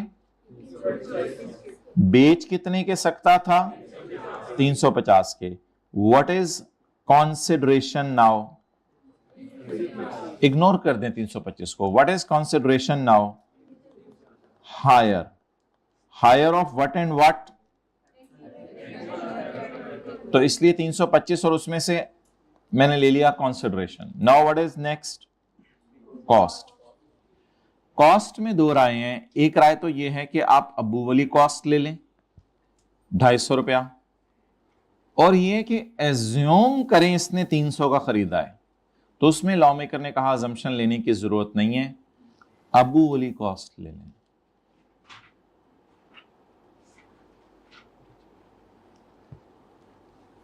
बेच कितने के सकता था? 350 के। What is consideration now? Ignore कर दें 325 को। What is consideration now? Higher. Higher of what and what? तो इसलिए 325 और उसमें से मैंने ले लिया consideration. Now what is next? Cost. Cost में दो राय हैं। एक राय तो यह है कि आप अबू वाली कॉस्ट ले लें, 250 रुपया, और ये कि एज्यूम करें इसने 300 का खरीदा है, तो उसमें लॉ मेकर ने कहा अजम्पशन लेने की जरूरत नहीं है, अबू वाली कॉस्ट ले लें।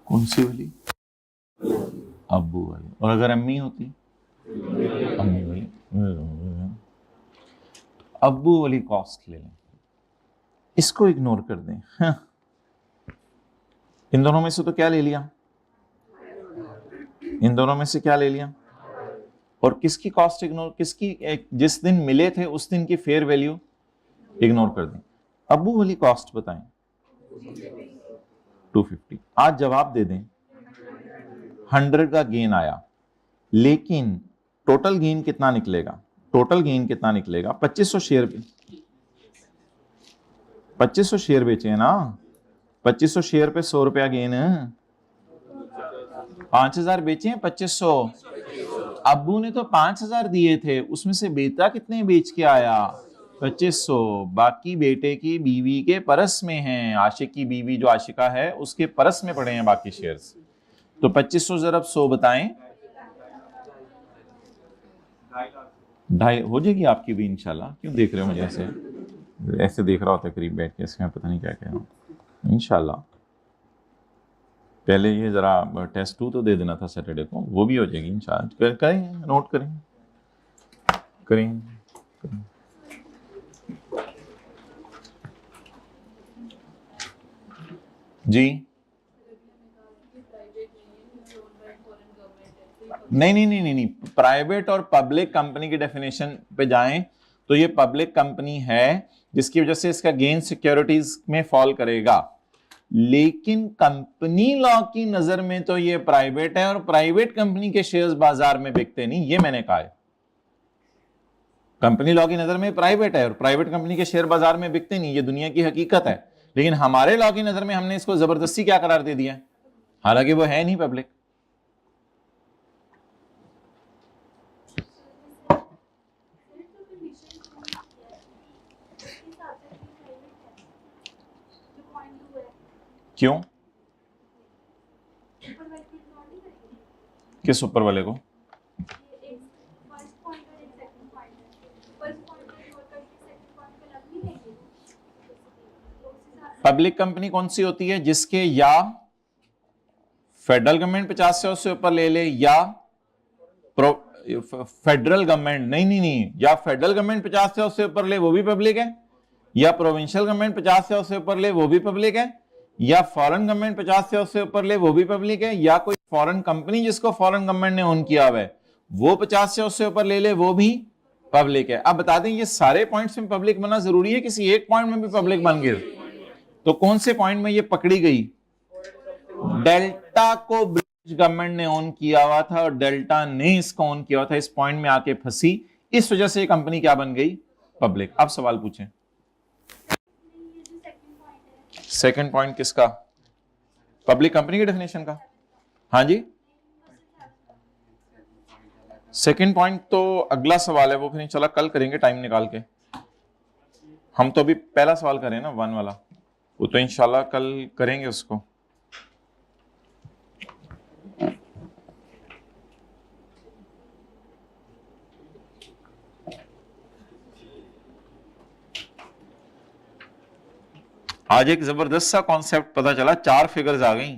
कौन सी वाली? अबू वाली। और अगर अम्मी होती? अम्मी वाली। अबू वाली कॉस्ट ले लें, इसको इग्नोर कर दें। हाँ। इन दोनों में से तो क्या ले लिया? इन दोनों में से क्या ले लिया? और किसकी कॉस्ट इग्नोर, किसकी जिस दिन मिले थे उस दिन की फेयर वैल्यू इग्नोर कर दें। अबू वाली कॉस्ट बताएं। 250। आज जवाब दे दें 100 का गेन आया, लेकिन टोटल गेन कितना निकलेगा? टोटल गेन कितना निकलेगा? 2500 शेयर, 2500 शेयर बेचे हैं ना, 2500 शेयर पे 100 रुपया गेन। 5000 बेचे हैं 2500। अब्बू ने तो 5000 दिए थे, उसमें से बेटा कितने बेच के आया? 2500। बाकी बेटे की बीवी के परस में हैं, आशिक की बीवी जो आशिका है उसके परस में पड़े हैं बाकी शेयर्स। तो 2500 जरा 100 बताएं, 2.5 हो जाएगी आपकी भी इंशाल्लाह। क्यों देख रहे हो मुझे ऐसे? ऐसे देख रहा होता है करीब बैठ के, इसमें पता नहीं क्या कह रहा हूँ। इंशाल्लाह पहले ये जरा टेस्ट 2 तो दे देना था सैटरडे को, वो भी हो जाएगी इंशाल्लाह। करें, नोट करें, करें, करें। जी नहीं नहीं नहीं नहीं नहीं, प्राइवेट और पब्लिक कंपनी की डेफिनेशन पे जाएं तो ये पब्लिक कंपनी है जिसकी वजह से इसका गेन सिक्योरिटीज में फॉल करेगा, लेकिन कंपनी लॉ की नजर में तो ये प्राइवेट है और प्राइवेट कंपनी के शेयर्स बाजार में बिकते नहीं, ये मैंने कहा है। कंपनी लॉ की नजर में प्राइवेट है और प्राइवेट कंपनी के शेयर बाजार में बिकते नहीं, ये दुनिया की हकीकत है, लेकिन हमारे लॉ की नजर में हमने इसको जबरदस्ती क्या करार दे दिया, हालांकि वो है नहीं पब्लिक। क्यों? किस ऊपर वाले को? पब्लिक कंपनी कौन सी होती है? जिसके या फेडरल गवर्नमेंट 50 से उससे ऊपर ले ले, या फेडरल गवर्नमेंट नहीं, या फेडरल गवर्नमेंट 50 से उससे ऊपर ले वो भी पब्लिक है, या प्रोविंशियल गवर्नमेंट 50 से उससे ऊपर ले वो भी पब्लिक है, या फॉरेन गवर्नमेंट 50 से उससे ऊपर ले वो भी पब्लिक है, या कोई फॉरेन कंपनी जिसको फॉरेन गवर्नमेंट ने ओन किया हुआ है वो 50 से उससे ऊपर ले ले वो भी पब्लिक है। अब बता दें ये सारे पॉइंट्स में पब्लिक बनना जरूरी है, किसी एक पॉइंट में भी पब्लिक बन गए तो कौन से पॉइंट में ये पकड़ी गई? डेल्टा को ब्रिटिश गवर्नमेंट ने ओन किया हुआ था और डेल्टा ने इसको ओन किया हुआ था, इस पॉइंट में आके फंसी, इस वजह से कंपनी क्या बन गई? पब्लिक। अब सवाल पूछें। सेकंड पॉइंट किसका? पब्लिक कंपनी की डेफिनेशन का। हाँ जी, सेकंड पॉइंट तो अगला सवाल है, वो फिर इंशाल्लाह कल करेंगे टाइम निकाल के। हम तो अभी पहला सवाल करें ना 1 वाला, वो तो इंशाल्लाह कल करेंगे उसको। आज एक जबरदस्त सा कॉन्सेप्ट पता चला, 4 फिगर्स आ गई।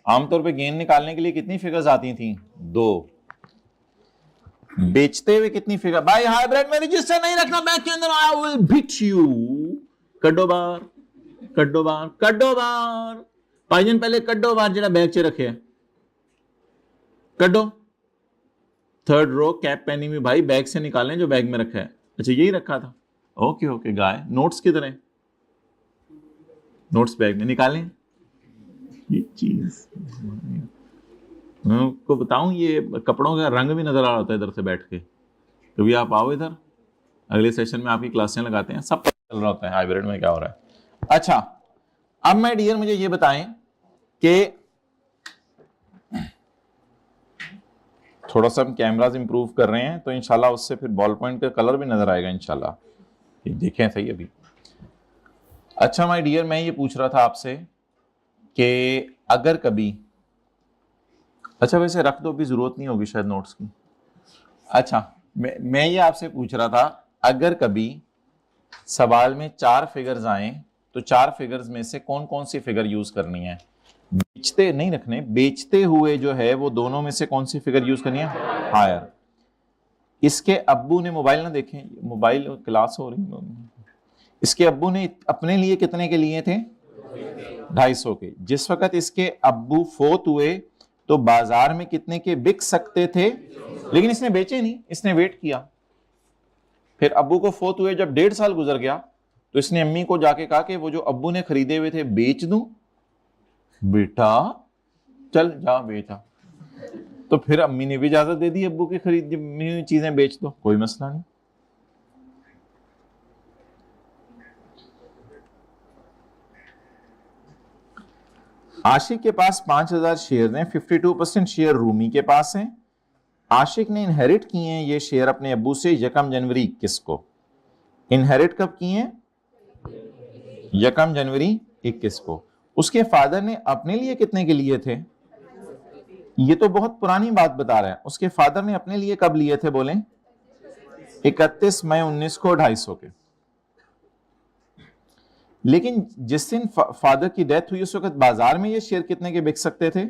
आमतौर पे गेन निकालने के लिए कितनी फिगर्स आती थी? 2। बेचते हुए कितनी फिगर? भाई हाइब्रिड में रजिस्टर नहीं रखना बैंक के अंदर, आई विल बीट यू। कड्डो बार कड्डो बार कड्डो बार, भाईजन पहले कड्डो बार जरा बैग च रखे कड्डो। थर्ड रो कैप पहनी हुई भाई, बैग से निकालें जो बैग में रखा है। अच्छा यही रखा था, ओके ओके। गाय नोट्स किधर है? नोट्स बैग में निकालें। ये चीज मैं आपको बताऊं, ये कपड़ों का रंग भी नजर आ रहा होता है इधर से बैठ के। कभी आप आओ इधर, अगले सेशन में आपकी क्लासें लगाते हैं, सब पता चल रहा होता है हाइब्रिड में क्या हो रहा है। अच्छा अब मैं डियर मुझे ये बताएं कि थोड़ा सा हम कैमराज इंप्रूव कर रहे हैं तो इंशाल्लाह उससे फिर बॉल पॉइंट का कलर भी नजर आएगा इंशाल्लाह, देखें सही अभी। अच्छा माय डियर, मैं ये पूछ रहा था आपसे कि अगर कभी, अच्छा वैसे रख दो, भी जरूरत नहीं होगी शायद नोट्स की। अच्छा मैं ये आपसे पूछ रहा था, अगर कभी सवाल में 4 फिगर्स आए तो 4 फिगर्स में से कौन कौन सी फिगर यूज करनी है? बेचते नहीं रखने, बेचते हुए जो है वो दोनों में से कौन सी फिगर यूज करनी है? हायर। इसके अब्बू ने मोबाइल ना देखें, मोबाइल क्लास हो रही है। इसके अब्बू ने अपने लिए कितने के लिए थे? 250 के। जिस वक्त इसके अब्बू फोत हुए तो बाजार में कितने के बिक सकते थे? लेकिन इसने बेचे नहीं, इसने वेट किया। फिर अब्बू को फोत हुए जब 1.5 साल गुजर गया तो इसने अम्मी को जाके कहा कि वो जो अब्बू ने खरीदे हुए थे बेच दूं? बेटा चल जा बेचा। तो फिर अम्मी ने भी इजाजत दे दी, अब्बू की खरीदी हुई चीजें बेच दो, कोई मसला नहीं। आशिक के पास 5000 शेयर हैं, 52% शेयर रूमी के पास हैं। आशिक ने इनहेरिट किए हैं ये शेयर अपने अब्बू से 1 जनवरी 21 को। इनहेरिट कब किए हैं? 1 जनवरी 21 को। उसके फादर ने अपने लिए कितने के लिए थे? ये तो बहुत पुरानी बात बता रहा है। उसके फादर ने अपने लिए कब लिए थे? बोले 31 मई 19 को 250 के। लेकिन जिस दिन फादर की डेथ हुई उस वक्त बाजार में ये शेयर कितने के बिक सकते थे?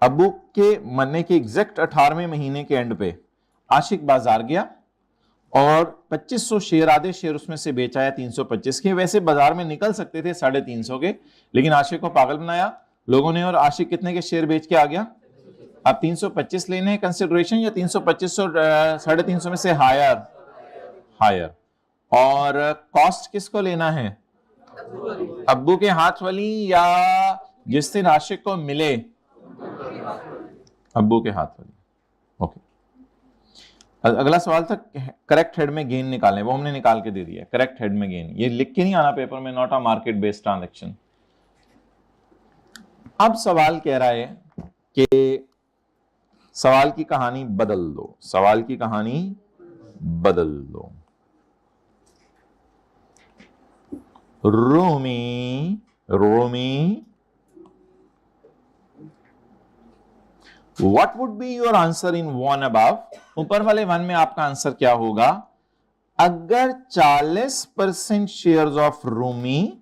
अब्बू के मरने के एग्जैक्ट 18वें महीने के एंड पे आशिक बाजार गया और 2500 शेयर, आधे शेयर उसमें से बेचा है 325 के। वैसे बाजार में निकल सकते थे 350 के, लेकिन आशिक को पागल बनाया, लोगों ने और आशिक कितने के शेयर बेच के आ गया? अब 325 लेने हैं कंसिडरेशन या 325 और 350 में से हायर। और कॉस्ट किसको लेना है? अब्बू के हाथ वाली या जिस दिन आशिक को मिले? अब्बू के हाथ वाली। ओके, अगला सवाल था करेक्ट हेड में गेन निकालें, वो हमने निकाल के दे दिया। करेक्ट हेड में गेन, ये लिख के नहीं आना पेपर में, not a market based transaction. अब सवाल कह रहा है कि सवाल की कहानी बदल दो, सवाल की कहानी बदल दो। Rumi What would be your answer in one above? ऊपर वाले वन में आपका आंसर क्या होगा? अगर 40% शेयर्स ऑफ रूमी,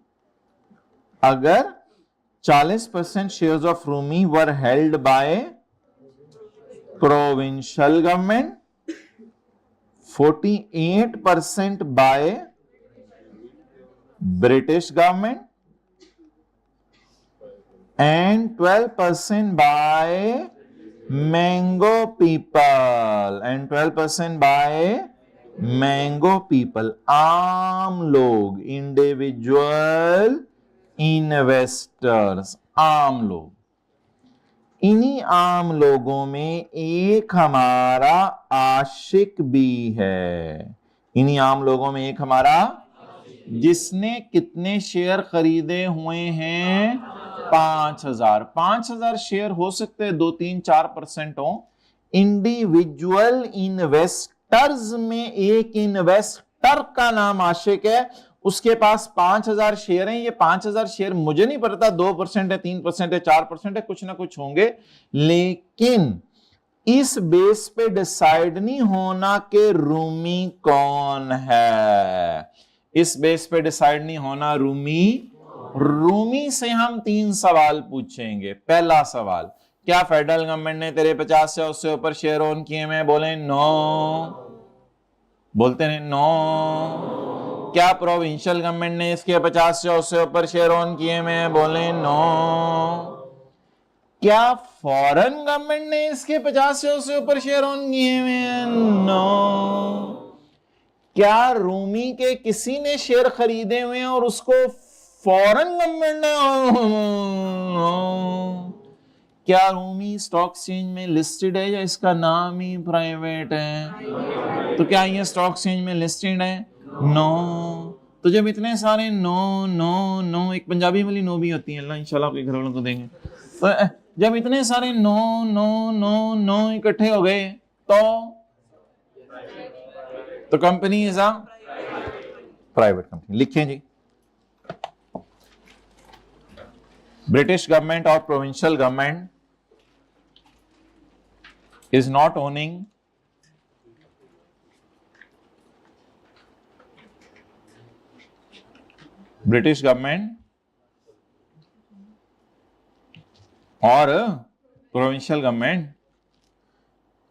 अगर 40% shares of Rumi were held by provincial government, 48% by British government and 12% by mango people, and 12% by mango people, आम लोग, इंडिविजुअल इन्वेस्टर्स, आम लोग। इन्हीं आम लोगों में एक हमारा आशिक भी है, इन्हीं आम लोगों में एक हमारा, जिसने कितने शेयर खरीदे हुए हैं? 5000 शेयर हो सकते हैं 2, 3, 4% हो। इंडिविजुअल इन्वेस्टर्स में एक इन्वेस्टर का नाम आशिक है, उसके पास 5000 शेयर हैं। ये 5000 शेयर मुझे नहीं पता 2% है, 3% है, 4% है, कुछ ना कुछ होंगे, लेकिन इस बेस पे डिसाइड नहीं होना कि रूमी कौन है। इस बेस पे डिसाइड नहीं होना रूमी से हम 3 सवाल पूछेंगे। पहला सवाल, क्या फेडरल गवर्नमेंट ने तेरे 50 या उससे ऊपर शेयर ओन किए हुए? बोले नो, बोलते हैं नो। क्या प्रोविंशियल गवर्नमेंट ने इसके 50 या उससे ऊपर शेयर ओन किए हुए? बोले नो। क्या फॉरेन गवर्नमेंट ने इसके 50 या उससे ऊपर शेयर ओन किए हुए? नो। क्या रूमी के किसी ने शेयर खरीदे हुए हैं और उसको फॉरेन गवर्नमेंट ने? क्या रूमी स्टॉक एक्सचेंज में लिस्टेड है या इसका नाम ही प्राइवेट है? तो क्या ये स्टॉक एक्सचेंज में लिस्टेड है? नो। तो जब इतने सारे नो नो नो, एक पंजाबी वाली नो भी होती है, अल्लाह इंशाल्लाह आपके घर वालों को देंगे। तो जब इतने सारे नो नो नो नो इकट्ठे हो गए तो company is a private company. लिखें जी, ब्रिटिश गवर्नमेंट और provincial government is not owning British government or provincial government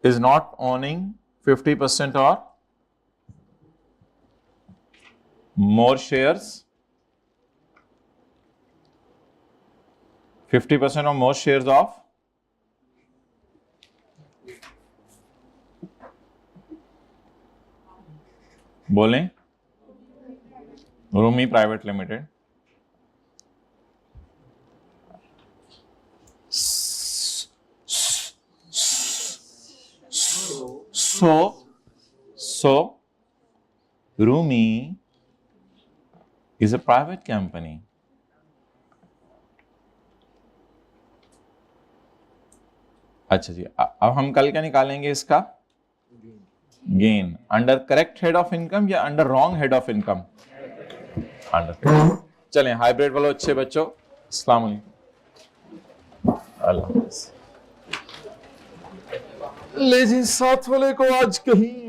is not owning 50% or more shares, 50% or more shares of बोलें Rumi private limited. So Rumi is a private company. अच्छा जी, अब हम कल क्या निकालेंगे? इसका gain under correct head of income या under wrong head of income? Under. चलें हाइब्रिड वालों, अच्छे बच्चों, अस्सलाम वालेकुम, अल्लाह हाफ़िज़। ले जी साथ वाले को आज कहीं